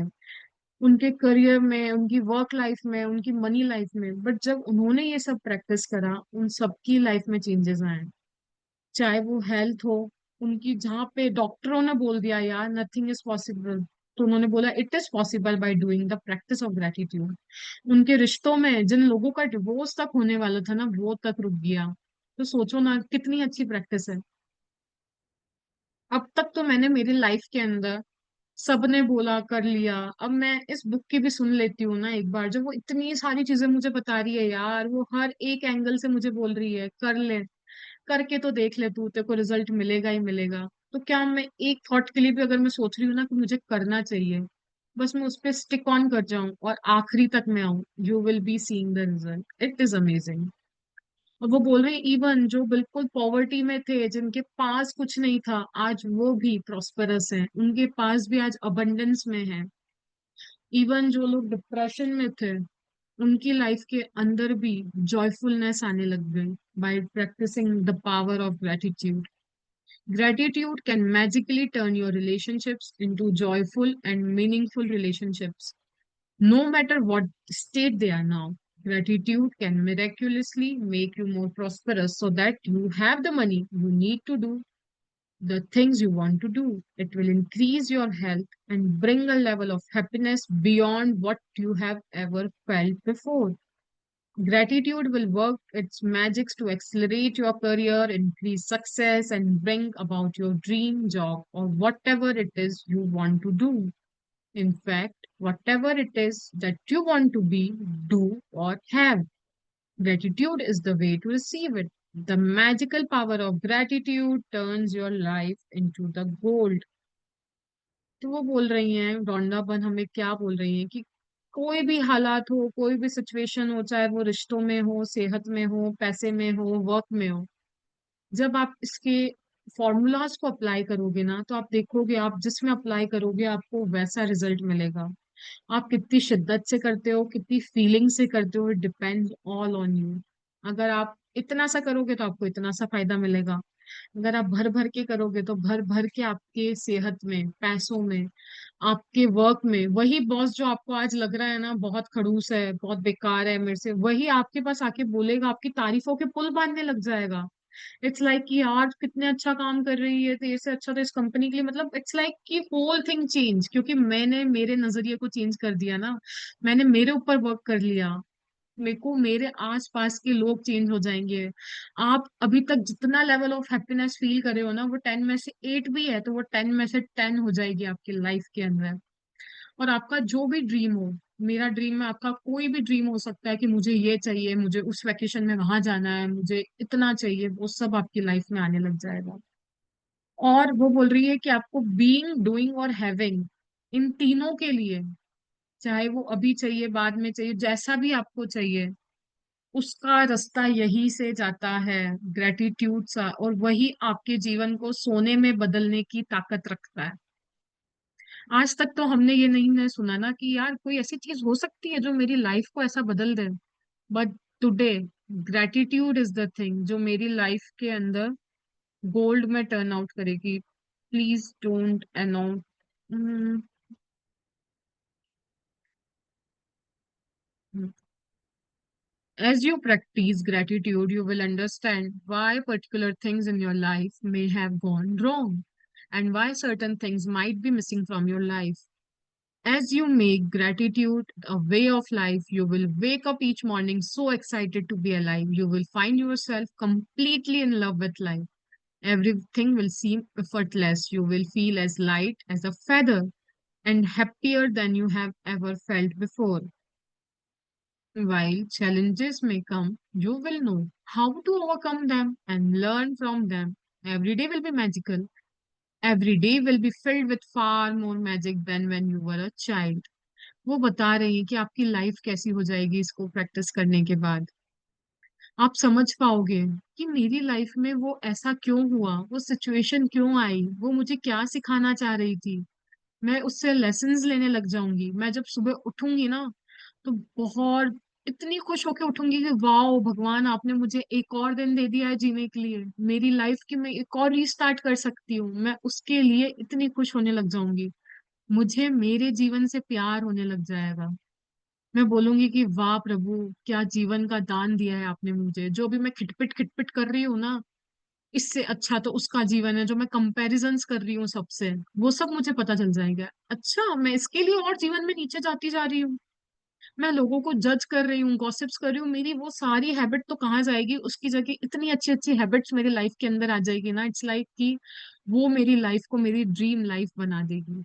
उनके करियर में, उनकी वर्क लाइफ में, उनकी मनी लाइफ में, बट जब उन्होंने ये सब प्रैक्टिस करा उन सबकी लाइफ में चेंजेस आए। चाहे वो हेल्थ हो, उनकी जहाँ पे डॉक्टरों ने बोल दिया यार नथिंग इज पॉसिबल, तो उन्होंने बोला it is possible by doing the practice of gratitude. उनके रिश्तों में जिन लोगों का डिवोर्स तक होने वाला था ना वो तक रुक गया। तो सोचो ना कितनी अच्छी प्रैक्टिस है। अब तक तो मैंने मेरी लाइफ के अंदर सबने बोला कर लिया, अब मैं इस बुक की भी सुन लेती हूँ ना एक बार, जब वो इतनी सारी चीजें मुझे बता रही है यार, वो हर एक एंगल से मुझे बोल रही है कर ले, करके तो देख ले तू, तेरे को रिजल्ट मिलेगा ही मिलेगा। तो क्या मैं एक थॉट के लिए भी अगर मैं सोच रही हूँ ना कि मुझे करना चाहिए, बस मैं उस पर स्टिक ऑन कर जाऊं और आखिरी तक मैं आऊं, you will be seeing the result, it is amazing. और वो बोल रहे इवन जो बिल्कुल पॉवर्टी में थे, जिनके पास कुछ नहीं था, आज वो भी प्रॉस्परस हैं, उनके पास भी आज अबंडेंस में है। इवन जो लोग डिप्रेशन में थे, उनकी लाइफ के अंदर भी जॉयफुलनेस आने लग गई by practicing the power of gratitude. Gratitude can magically turn your relationships into joyful and meaningful relationships, no matter what state they are now. Gratitude can miraculously make you more prosperous so that you have the money you need to do the things you want to do. It will increase your health and bring a level of happiness beyond what you have ever felt before. Gratitude will work its magics to accelerate your career, increase success, and bring about your dream job or whatever it is you want to do. In fact, whatever it is that you want to be, do, or have, gratitude is the way to receive it. The magical power of gratitude turns your life into the gold. तो वो बोल रही हैं रौंडापन हमें क्या बोल रही हैं कि कोई भी हालात हो, कोई भी सिचुएशन हो, चाहे वो रिश्तों में हो, सेहत में हो, पैसे में हो, वर्क में हो, जब आप इसके फॉर्मूलाज को अप्लाई करोगे ना तो आप देखोगे आप जिसमें अप्लाई करोगे आपको वैसा रिजल्ट मिलेगा। आप कितनी शिद्दत से करते हो, कितनी फीलिंग से करते हो, it depends all on you. अगर आप इतना सा करोगे तो आपको इतना सा फायदा मिलेगा, अगर आप भर भर के करोगे तो भर भर के आपके सेहत में, पैसों में, आपके वर्क में, वही बॉस जो आपको आज लग रहा है ना बहुत खड़ूस है, बहुत बेकार है मेरे से, वही आपके पास आके बोलेगा, आपकी तारीफों के पुल बांधने लग जाएगा। इट्स लाइक कि यार कितने अच्छा काम कर रही है, तेरे से अच्छा तो इस कंपनी के लिए, मतलब इट्स लाइक कि होल थिंग चेंज, क्योंकि मैंने मेरे नजरिए को चेंज कर दिया ना, मैंने मेरे ऊपर वर्क कर लिया, मेरे को मेरे आसपास के लोग चेंज हो जाएंगे। आप अभी तक जितना लेवल ऑफ हैप्पीनेस फील कर रहे हो ना, वो 10 में से 8 भी है तो वो 10 में से 10 हो जाएगी आपकी लाइफ के अंदर। और आपका जो भी ड्रीम हो, मेरा ड्रीम है, आपका कोई भी ड्रीम हो सकता है कि मुझे ये चाहिए, मुझे उस वेकेशन में वहां जाना है, मुझे इतना चाहिए, वो सब आपकी लाइफ में आने लग जाएगा। और वो बोल रही है कि आपको बीइंग, डूइंग और हैविंग, इन तीनों के लिए, चाहे वो अभी चाहिए, बाद में चाहिए, जैसा भी आपको चाहिए, उसका रास्ता यही से जाता है, ग्रेटिट्यूड सा, और वही आपके जीवन को सोने में बदलने की ताकत रखता है। आज तक तो हमने ये नहीं ना सुना ना कि यार कोई ऐसी चीज हो सकती है जो मेरी लाइफ को ऐसा बदल दे, but today gratitude is the thing जो मेरी लाइफ के अंदर गोल्ड में टर्न आउट करेगी। Please don't announce. As you practice gratitude, you will understand why particular things in your life may have gone wrong and why certain things might be missing from your life. As you make gratitude a way of life, you will wake up each morning so excited to be alive. You will find yourself completely in love with life. Everything will seem effortless. You will feel as light as a feather and happier than you have ever felt before. While challenges may come, you will know how to overcome them and learn from them. Every day will be magical. Every day will be filled with far more magic than when you were a child. वो बता रही है कि आपकी life कैसी हो जाएगी इसको प्रैक्टिस करने के बाद। आप समझ पाओगे कि मेरी लाइफ में वो ऐसा क्यों हुआ, वो सिचुएशन क्यों आई, वो मुझे क्या सिखाना चाह रही थी। मैं उससे लेसन्स लेने लग जाऊंगी। मैं जब सुबह उठूंगी ना तो बहुत इतनी खुश होके उठूंगी कि वाह भगवान, आपने मुझे एक और दिन दे दिया है जीने के लिए, मेरी लाइफ की मैं एक और रीस्टार्ट कर सकती हूँ, मैं उसके लिए इतनी खुश होने लग जाऊंगी। मुझे मेरे जीवन से प्यार होने लग जाएगा। मैं बोलूंगी कि वाह प्रभु, क्या जीवन का दान दिया है आपने मुझे। जो भी मैं खिटपिट खिटपिट कर रही हूँ ना, इससे अच्छा तो उसका जीवन है। जो मैं कंपैरिजंस कर रही हूँ सबसे, वो सब मुझे पता चल जाएगा। अच्छा, मैं इसके लिए और जीवन में नीचे जाती जा रही हूँ। मैं लोगों को जज कर रही हूँ, गॉसिप्स कर रही हूँ, मेरी वो सारी हैबिट तो कहाँ जाएगी, उसकी जगह इतनी अच्छी अच्छी हैबिट्स मेरी लाइफ के अंदर आ जाएगी ना। इट्स लाइक कि वो मेरी लाइफ को मेरी ड्रीम लाइफ बना देगी।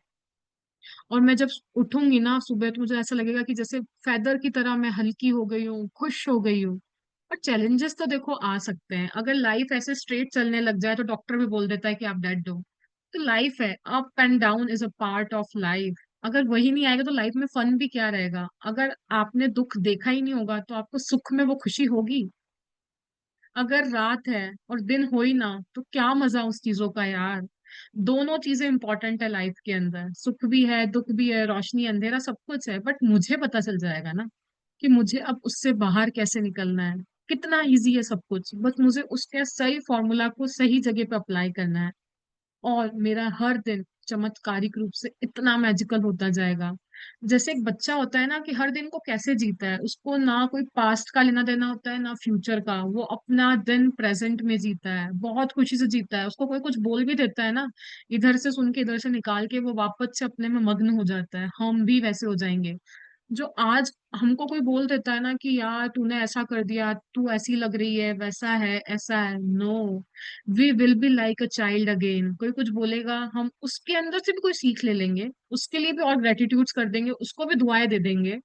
और मैं जब उठूंगी ना सुबह, तो मुझे ऐसा लगेगा कि जैसे फेदर की तरह मैं हल्की हो गई हूँ, खुश हो गई हूँ। और चैलेंजेस तो देखो आ सकते हैं, अगर लाइफ ऐसे स्ट्रेट चलने लग जाए तो डॉक्टर भी बोल देता है कि आप डेड हो। तो लाइफ है, up and down is a part of life. अगर वही नहीं आएगा तो लाइफ में फन भी क्या रहेगा। अगर आपने दुख देखा ही नहीं होगा तो आपको सुख में वो खुशी होगी। अगर रात है और दिन हो ही ना, तो क्या मजा उस चीजों का यार। दोनों चीजें इंपॉर्टेंट है लाइफ के अंदर, सुख भी है दुख भी है, रोशनी अंधेरा सब कुछ है। बट मुझे पता चल जाएगा ना कि मुझे अब उससे बाहर कैसे निकलना है। कितना इजी है सब कुछ, बस मुझे उसके सही फॉर्मूला को सही जगह पे अप्लाई करना है। और मेरा हर दिन चमत्कारिक रूप से इतना मैजिकल होता जाएगा। जैसे एक बच्चा होता है ना, कि हर दिन को कैसे जीता है, उसको ना कोई पास्ट का लेना देना होता है ना फ्यूचर का, वो अपना दिन प्रेजेंट में जीता है, बहुत खुशी से जीता है। उसको कोई कुछ बोल भी देता है ना, इधर से सुन के इधर से निकाल के वो वापस से अपने में मग्न हो जाता है। हम भी वैसे हो जाएंगे। जो आज हमको कोई बोल देता है ना कि यार तूने ऐसा कर दिया, तू ऐसी लग रही है, वैसा है ऐसा है, no, we will be like a child again. कोई कुछ बोलेगा, हम उसके अंदर से भी कोई सीख ले लेंगे, उसके लिए भी और ग्रेटिट्यूड्स कर देंगे, उसको भी दुआएं दे देंगे।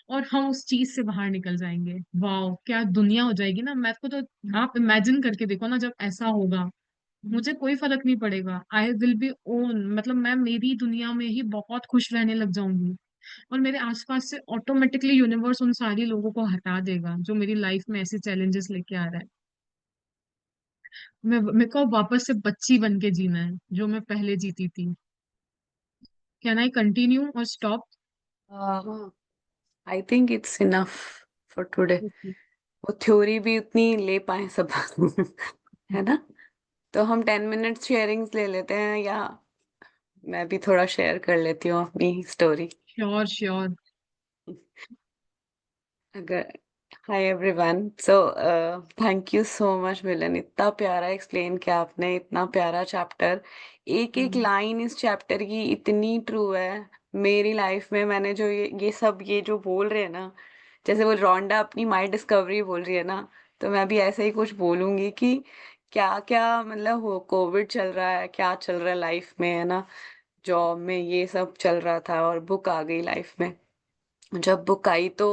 और हम उस चीज से बाहर निकल जाएंगे। वाह क्या दुनिया हो जाएगी ना। मैं को तो, आप इमेजिन करके देखो ना, जब ऐसा होगा मुझे कोई फर्क नहीं पड़ेगा। आई विल बी ओन, मतलब मैं मेरी दुनिया में ही बहुत खुश रहने लग जाऊंगी। और मेरे आसपास से ऑटोमेटिकली यूनिवर्स उन सारी लोगों को हटा देगा जो मेरी लाइफ में ऐसे चैलेंजेस लेके आ रहा है। मेरे को वापस से बच्ची बन के जीना है जो मैं पहले जीती थी। कैन आई कंटिन्यू और stop? I think it's enough for today. वो थ्योरी भी उतनी ले पाए सब है ना? तो हम 10 मिनट शेयरिंग्स ले लेते हैं, या मैं भी थोड़ा शेयर कर लेती हूँ अपनी स्टोरी। Sure sure. अगर hi everyone, so thank you so much Milan, इतना प्यारा एक्सप्लेन किया आपने, इतना प्यारा चैप्टर। एक एक लाइन इस चैप्टर की इतनी ट्रू है। मेरी लाइफ में मैंने जो ये सब ये जो बोल रहे हैं ना, जैसे वो रोंडा अपनी माई डिस्कवरी बोल रही है ना, तो मैं भी ऐसे ही कुछ बोलूंगी कि क्या क्या मतलब हो, कोविड चल रहा है, क्या चल रहा है लाइफ में, है ना? जॉब में ये सब चल रहा था और बुक आ गई लाइफ में। जब बुक आई तो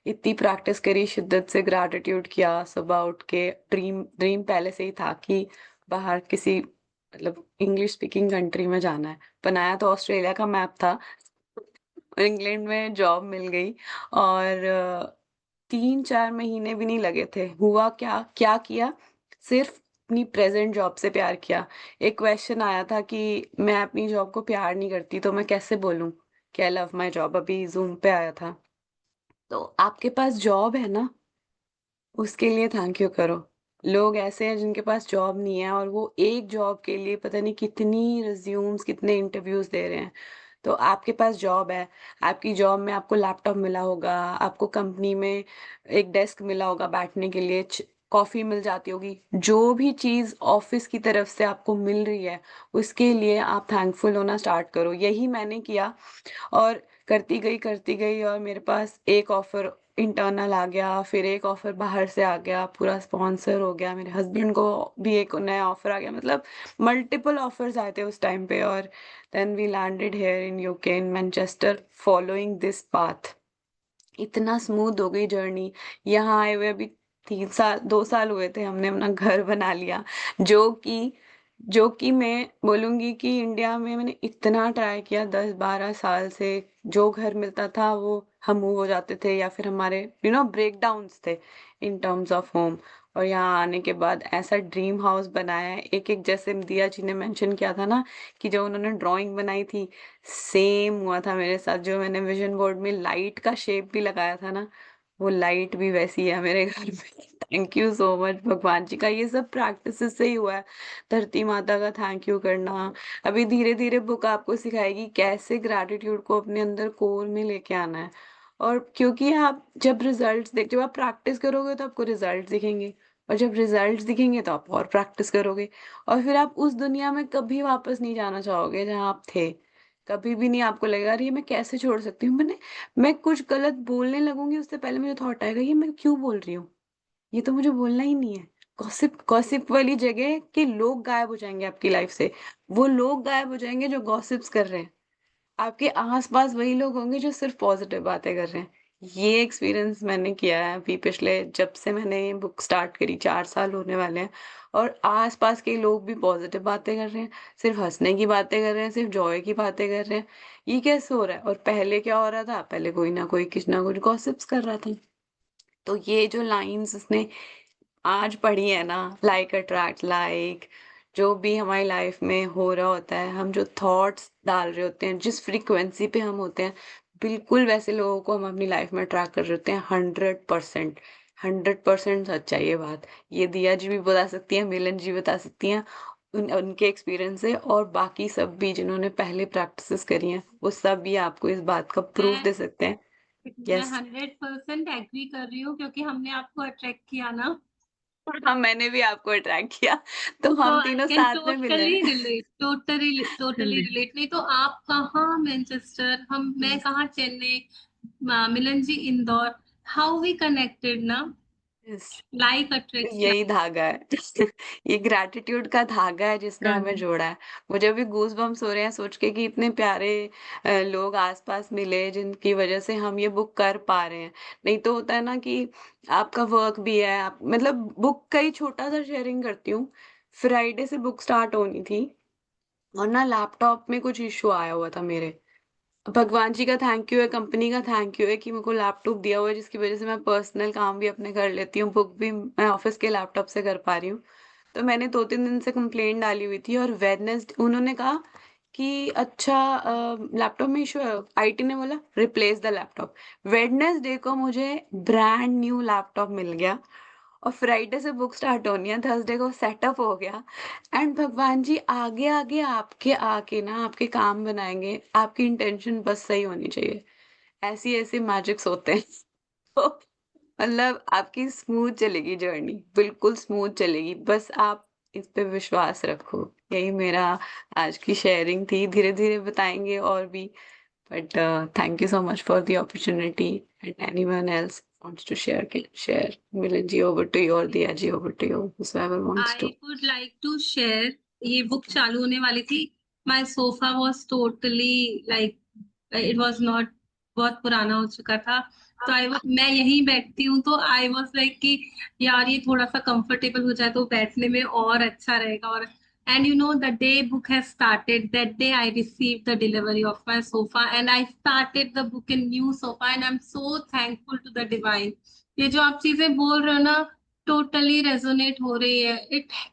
इतनी प्रैक्टिस करी, शिद्दत से ग्रैटिट्यूड किया, सुबह उठ के ड्रीम ड्रीम पहले से ही था कि बाहर किसी मतलब इंग्लिश स्पीकिंग कंट्री में जाना है। बनाया तो ऑस्ट्रेलिया का मैप था, इंग्लैंड में जॉब मिल गई। और 3-4 महीने भी नहीं लगे थे, हुआ क्या क्या किया, सिर्फ अपनी प्रेजेंट जॉब से प्यार किया। एक क्वेश्चन आया था कि मैं अपनी जॉब को प्यार नहीं करती तो मैं कैसे बोलूं कि आई लव माई जॉब, अभी जूम पे आया था। तो आपके पास जॉब है ना, उसके लिए थैंक यू करो। लोग ऐसे हैं जिनके पास जॉब नहीं है और वो एक जॉब के लिए पता नहीं कितनी रिज्यूम्स, कितने इंटरव्यूज दे रहे हैं। तो आपके पास जॉब है, आपकी जॉब में आपको लैपटॉप मिला होगा, आपको कंपनी में एक डेस्क मिला होगा बैठने के लिए, कॉफी मिल जाती होगी, जो भी चीज़ ऑफिस की तरफ से आपको मिल रही है उसके लिए आप थैंकफुल होना स्टार्ट करो। यही मैंने किया और करती गई और मेरे पास एक ऑफर इंटरनल आ गया, फिर एक ऑफर बाहर से आ गया, पूरा स्पॉन्सर हो गया, मेरे हस्बैंड को भी एक नया ऑफर आ गया, मतलब मल्टीपल ऑफर्स आए थे उस टाइम पे। और then we landed here in UK in Manchester following this path. इतना स्मूथ हो गई जर्नी। यहाँ आए हुए अभी 3 साल 2 साल हुए थे, हमने अपना घर बना लिया। जो कि जो कि मैं बोलूँगी कि इंडिया में मैंने इतना ट्राई किया, 10-12 साल से जो घर मिलता था वो हम मूव हो जाते थे, या फिर हमारे ब्रेक डाउन्स थे इन टर्म्स ऑफ होम। और यहाँ आने के बाद ऐसा ड्रीम हाउस बनाया है, एक एक, जैसे दिया जी ने मेंशन किया था ना कि जो उन्होंने ड्राइंग बनाई थी, सेम हुआ था मेरे साथ। जो मैंने विजन बोर्ड में लाइट का शेप भी लगाया था ना, वो लाइट भी वैसी है मेरे घर में। थैंक यू सो मच भगवान जी का, ये सब प्रैक्टिसेस से ही हुआ है। धरती माता का थैंक यू करना, अभी धीरे-धीरे बुक आपको सिखाएगी कैसे ग्रैटिट्यूड को अपने अंदर कोर में लेके आना है। और क्योंकि आप जब आप प्रैक्टिस करोगे तो आपको रिजल्ट्स दिखेंगे, और जब रिजल्ट्स दिखेंगे तो आप और प्रैक्टिस करोगे, और फिर आप उस दुनिया में कभी वापस नहीं जाना चाहोगे जहाँ आप थे। कभी भी नहीं आपको लगेगा अरे ये मैं कैसे छोड़ सकती हूँ? मैं कुछ गलत बोलने लगूँगी उससे पहले मुझे थॉट आएगा ये मैं क्यों बोल रही हूँ? ये तो मुझे बोलना ही नहीं है। गॉसिप गॉसिप वाली जगह के लोग गायब हो जाएँगे आपकी लाइफ़ से। वो लोग गायब हो जाएँगे जो गॉसिप्स कर रहे हैं। आपके आस-पास वही लोग होंगे जो सिर्फ़ पॉज़िटिव बातें कर रहे हैं। ये एक्सपीरियंस मैंने किया है अभी पिछले जब से मैंने ये बुक स्टार्ट करी 4 साल होने वाले हैं, और आस-पास के लोग भी पॉज़िटिव बातें कर रहे हैं, सिर्फ़ हँसने की बातें कर रहे हैं, सिर्फ़ जॉय की बातें कर रहे हैं। ये कैसे हो रहा है? और पहले क्या हो रहा था? पहले कोई ना कोई कुछ ना कुछ गॉसिप्स कर रहा था। तो ये जो लाइन्स उसने आज पढ़ी है ना, लाइक अट्रैक्ट लाइक, जो भी हमारी लाइफ में हो रहा होता है, हम जो थॉट्स डाल रहे होते हैं, जिस फ्रीक्वेंसी पे हम होते हैं, बिल्कुल वैसे लोगों को हम अपनी लाइफ में अट्रैक्ट कर रहे होते हैं। 100%, 100% सच है ये बात। ये दिया जी भी बता सकती हैं, मिलन जी बता सकती हैं उनके एक्सपीरियंस से, और बाकी सब भी जिन्होंने पहले प्रैक्टिसेस करी हैं, वो सब भी आपको इस बात का प्रूफ मैं दे सकते हैं। मैं यस। 100% एग्री कर रही हूँ क्योंकि हमने आपको अट्रैक्ट किया ना, हाँ, मैंने भी आपको अट्रैक्ट किया, तो तो हम आई तीनों कैन साथ में मिले टोटली हैं। Relate, totally totally Really. Relate. नहीं तो आप कहाँ मैनचेस्टर, हम मैं कहाँ चेन्नई, मिलन जी इंदौर, हाउ वी कनेक्टेड ना, यस। लाइक अट्रैक्ट्स यही लाइक। धागा है। ये ग्रैटिट्यूड का धागा है जिसने हमें Right. जोड़ा है। मुझे अभी गूज़ बम्प्स हो रहे हैं सोच के कि इतने प्यारे लोग आस-पास मिले जिनकी वज़ह से हम ये बुक कर पा रहे हैं। नहीं तो होता है ना कि आपका वर्क भी है, आप मतलब बुक का ही छोटा-सा शेयरिंग करती हूँ। फ्राइडे से बुक स्टार्ट होनी थी, और ना लैपटॉप में कुछ इश्यू आया हुआ था मेरे। भगवान जी का थैंक यू है, कंपनी का थैंक यू है कि मेरे को लैपटॉप दिया हुआ है जिसकी वज़ह से मैं पर्सनल काम भी अपने कर लेती हूँ, बुक भी मैं ऑफ़िस के लैपटॉप से कर पा रही हूँ। तो मैंने 2-3 दिन से कंप्लेंट डाली हुई थी, और वेडनेसडे उन्होंने कहा कि अच्छा लैपटॉप में इश्यू है, आईटी ने बोला रिप्लेस द लैपटॉप। वेडनेसडे को मुझे ब्रांड न्यू लैपटॉप मिल गया, और फ्राइडे से बुक स्टार्ट होनी है, थर्सडे को सेटअप हो गया। एंड भगवान जी आगे-आगे आपके आके ना आपके काम बनाएँगे, आपकी इंटेंशन बस सही होनी चाहिए। ऐसी-ऐसी मैजिक्स होते हैं। तो मतलब आपकी स्मूथ चलेगी जर्नी, बिल्कुल स्मूथ चलेगी, बस आप इस पे विश्वास रखो। यही मेरा आज की शेयरिंग थी, धीरे-धीरे बताएँगे और भी, but thank you so much for the opportunity, and anyone else wants to share can share. Milan ji, over to you, or Diya ji, over to you, whoever wants I to. Would like to share, ये book चालू होने वाली थी, my sofa was totally like, it was not, बहुत पुराना हो चुका था, तो मैं यहीं बैठती हूँ, तो आई वॉज लाइक कि यार ये थोड़ा सा कंफर्टेबल हो जाए तो बैठने में और अच्छा रहेगा। और and you know the day book has started, that day I receive the delivery of my sofa and I started the book in new sofa, and I am so thankful to the divine. ये जो आप चीजें बोल रहे हो ना, totally resonate हो रही है,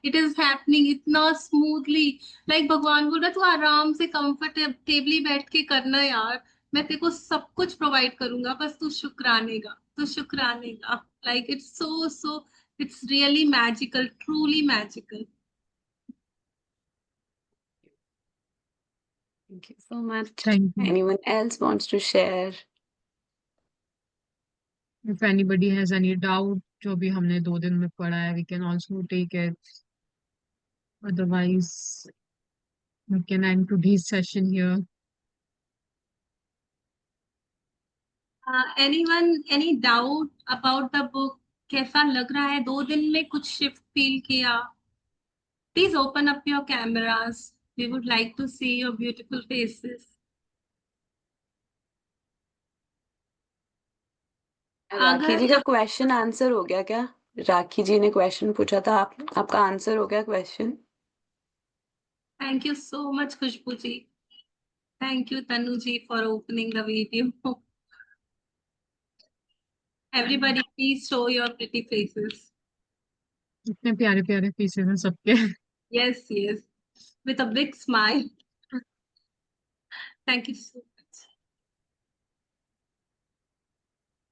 इट इज हैपनिंग इतना स्मूथली, लाइक भगवान बोल रहा है तू आराम से कंफर्टेबली बैठ के करना यार, मैं तेरे को सब कुछ प्रोवाइड करूंगा, बस तू शुक्राने का, तू शुक्राने का। Like it's so so, it's really magical, truly magical. Thank you so much. Thank you. Anyone else wants to share? If anybody has any doubt, जो भी हमने 2 दिन में पढ़ा है, we can also take it. Otherwise, we can end today's session here. Anyone, any doubt about the book, कैसा लग रहा है, 2 दिन में कुछ शिफ्ट फील किया? Please open up your cameras. We would like to see your beautiful faces. राखी जी अगर का क्वेश्चन आंसर हो गया क्या? राखी जी ने क्वेश्चन पूछा था, आपका आंसर हो गया question? thank you so much Khushbu ji. Thank you Tanu ji for opening the video. Everybody please show your pretty faces. इतने प्यारे प्यारे पीसेस हैं सबके. Yes, yes. With a big smile. Thank you so much.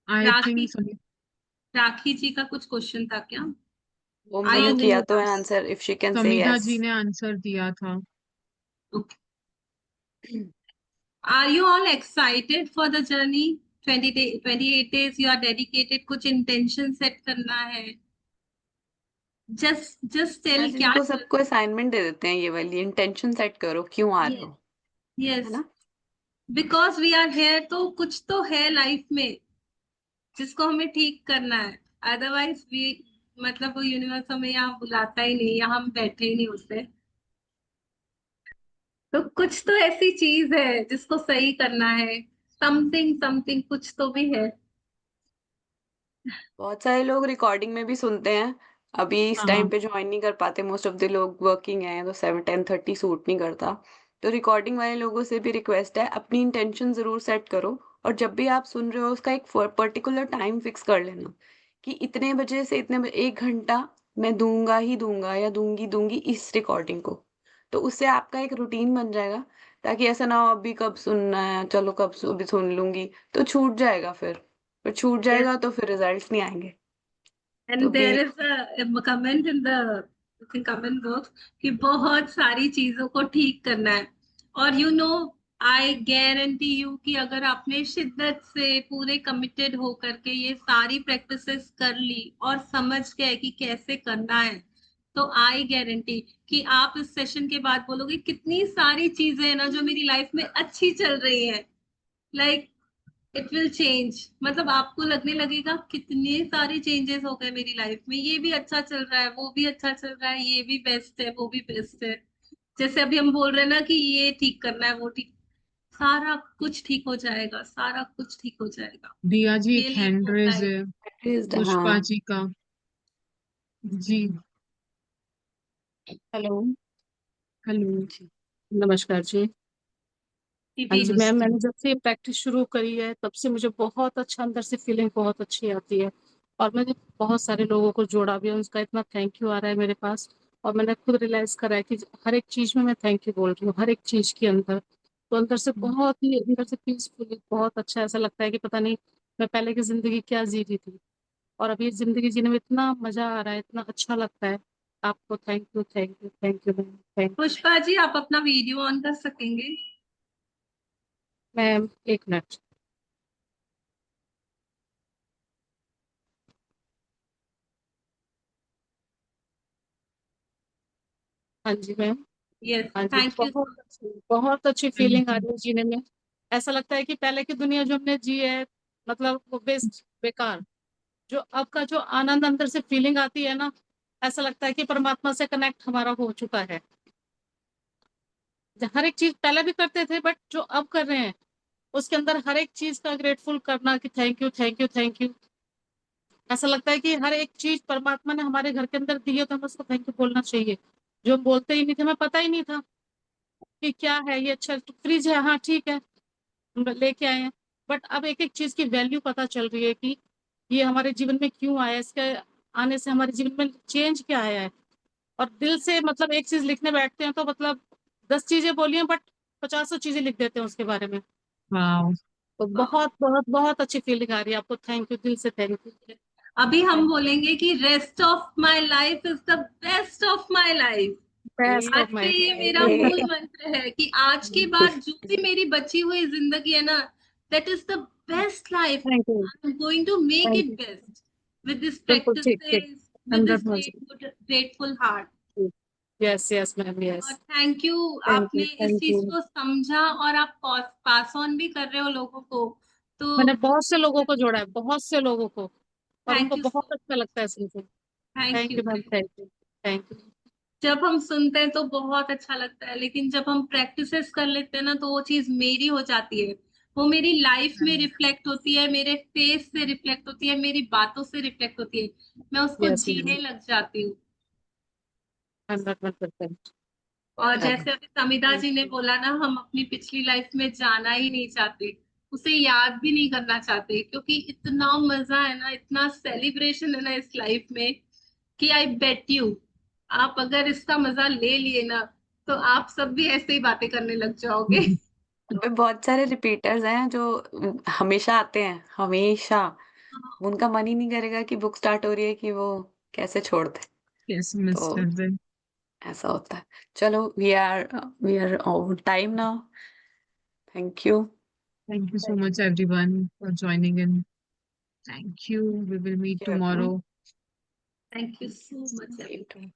I think Rakhi, सभी राखी जी का कुछ question था क्या? वो आई मैंने यू किया तो है answer, if she can say Samidha yes. जी ने आंसर दिया था। Are you all excited for the journey? 28 days you are dedicated, कुछ intention set करना है। just tell आज क्या इनको चल। सबको असाइनमेंट दे देते हैं, ये वाली इंटेंशन सेट करो, क्यों आ रहे yes हो, है yes ना। because we are here, तो कुछ तो है लाइफ में जिसको हमें ठीक करना है। अदरवाइज वी मतलब वो यूनिवर्स हमें यहाँ बुलाता ही नहीं, यहाँ हम बैठे ही नहीं उससे। तो कुछ तो ऐसी चीज है जिसको सही करना है। समथिंग समथिंग कुछ तो भी है। बहुत सारे लोग रिकॉर्डिंग में भी सुनते हैं, अभी इस हाँ टाइम पे ज्वाइन नहीं कर पाते, मोस्ट ऑफ द लोग वर्किंग हैं, तो 7-10:30 सूट नहीं करता। तो रिकॉर्डिंग वाले लोगों से भी रिक्वेस्ट है, अपनी इंटेंशन जरूर सेट करो, और जब भी आप सुन रहे हो उसका एक पर्टिकुलर टाइम फिक्स कर लेना कि इतने बजे से इतने बजे 1 घंटा मैं दूंगा ही दूंगा या दूंगी दूंगी इस रिकॉर्डिंग को। तो उससे आपका एक रूटीन बन जाएगा, ताकि ऐसा ना हो अभी कब सुनना है, चलो अभी सुन लूंगी, तो छूट जाएगा। फिर छूट जाएगा तो फिर रिजल्ट्स नहीं आएंगे। तो and be there is a comment in the comment box कि बहुत सारी चीजों को ठीक करना है। और you know I guarantee you कि अगर आपने शिद्दत से पूरे कमिटेड हो करके ये सारी प्रैक्टिसेस कर ली और समझ गए कि कैसे करना है, तो आई गारंटी कि आप इस सेशन के बाद बोलोगे कितनी सारी चीजें हैं ना जो मेरी लाइफ में अच्छी चल रही है। लाइक इट विल चेंज, मतलब आपको लगने लगेगा कितने सारे चेंजेस हो गए मेरी लाइफ में, ये भी अच्छा चल रहा है, वो भी अच्छा चल रहा है, ये भी बेस्ट है, वो भी बेस्ट है। जैसे अभी हम बोल रहे हैं ना कि ये ठीक करना है, वो ठीक, सारा कुछ ठीक हो जाएगा, सारा कुछ ठीक हो जाएगा। दिया जी, एक really hand hope raise like. है पुष्पा हाँ। जी का। जी। हेलो। हेलो। जी। नमस्कार जी। हाँ जी मैम, नमस्ते। मैंने जब से प्रैक्टिस शुरू करी है तब से मुझे बहुत अच्छा अंदर से फीलिंग बहुत अच्छी आती है, और मैंने बहुत सारे लोगों को जोड़ा भी है, उनका इतना थैंक यू आ रहा है मेरे पास। और मैंने खुद रियलाइज करा है कि हर एक चीज में मैं थैंक यू बोल रही हूँ, हर एक चीज के अंदर। तो अंदर से बहुत ही अंदर से पीसफुल, बहुत अच्छा ऐसा लगता है कि पता नहीं मैं पहले की जिंदगी क्या जी रही थी, और अभी जिंदगी जीने में इतना मजा आ रहा है, इतना अच्छा लगता है। आपको thank you, thank you, thank you ma'am, thank. Pushpa ji आप अपना वीडियो ऑन कर सकेंगे? मैम एक मिनट। हाँ जी मैम। यस हाँ जी, थैंक यू। बहुत अच्छी फीलिंग थैंक आ यू। रही है जीने में। ऐसा लगता है कि पहले की दुनिया जो हमने जी है, मतलब वो बेस्ट बेकार। जो अब का जो आनंद अंदर से फीलिंग आती है ना, ऐसा लगता है कि परमात्मा से कनेक्ट हमारा हो चुका है। हर एक चीज पहले भी करते थे, बट जो अब कर रहे हैं उसके अंदर हर एक चीज का ग्रेटफुल करना कि thank you, thank you, thank you. ऐसा लगता है कि हर एक चीज परमात्मा ने हमारे घर के अंदर दी है, तो हमें उसको थैंक यू बोलना चाहिए। जो हम बोलते ही नहीं थे, हमें पता ही नहीं था कि क्या है ये। अच्छा फ्रिज है, हाँ ठीक है, लेके आए हैं। बट अब एक एक चीज की वैल्यू पता चल रही है कि ये हमारे जीवन में क्यों आया, इसके आने से हमारे जीवन में चेंज क्या आया है। और दिल से मतलब एक चीज लिखने बैठते हैं तो मतलब 10 चीजें बोलिए, बट 50 चीजें लिख देते हैं उसके बारे में। वाह। तो बहुत बहुत बहुत अच्छी फीलिंग आ रही है। आपको थैंक यू, दिल से थैंक यू। अभी हम बोलेंगे कि rest of my life is the best of my life. Best आज ऑफ से माई। ये मेरा मूल मंत्र है कि आज के बाद जो भी मेरी बची हुई जिंदगी है ना, that is the best life. Thank you, I am going to make thank it you. Best with this बिल्कुल ठीक ठीक। Practices, with this 100%। Grateful heart. Yes yes ma'am, और यस। थैंक यू, थैंक आपने यू, इस thank चीज you. को समझा और आप पास ऑन भी कर रहे हो लोगों को। तो मैंने बहुत से लोगों को जोड़ा है, बहुत से लोगों को, और थैंक उनको यू बहुत सो अच्छा लगता है सुनकर। Thank thank you. You ma'am, thank you, thank you. जब हम सुनते हैं तो बहुत अच्छा लगता है, लेकिन जब हम प्रैक्टिसेस कर लेते हैं ना तो वो चीज मेरी हो जाती है। वो मेरी लाइफ में रिफ्लेक्ट होती है, मेरे फेस से रिफ्लेक्ट होती है, मेरी बातों से रिफ्लेक्ट होती है, मैं उसको यस जीने मैम, लग जाती हूँ। 100%। और अब जैसे अभी समिता थैंक जी ने यू। बोला ना, हम अपनी पिछली लाइफ में जाना ही नहीं चाहते, उसे याद भी नहीं करना चाहते, क्योंकि इतना मजा है ना, इतना सेलिब्रेशन है ना इस लाइफ में कि आई बेट यू, आप अगर इसका मजा ले लिए ना तो आप सब भी ऐसे ही बातें करने लग जाओगे। बहुत सारे रिपीटर्स हैं जो हमेशा आते हैं, हमेशा। उनका मन ही नहीं करेगा कि बुक स्टार्ट हो रही है कि वो कैसे छोड़ दे। Yes, Miss तो Rizwan. ऐसा होता है। चलो, we are out time now. Thank you. Thank you so much, everyone, for joining in. Thank you. We will meet tomorrow. Thank you so much, everyone.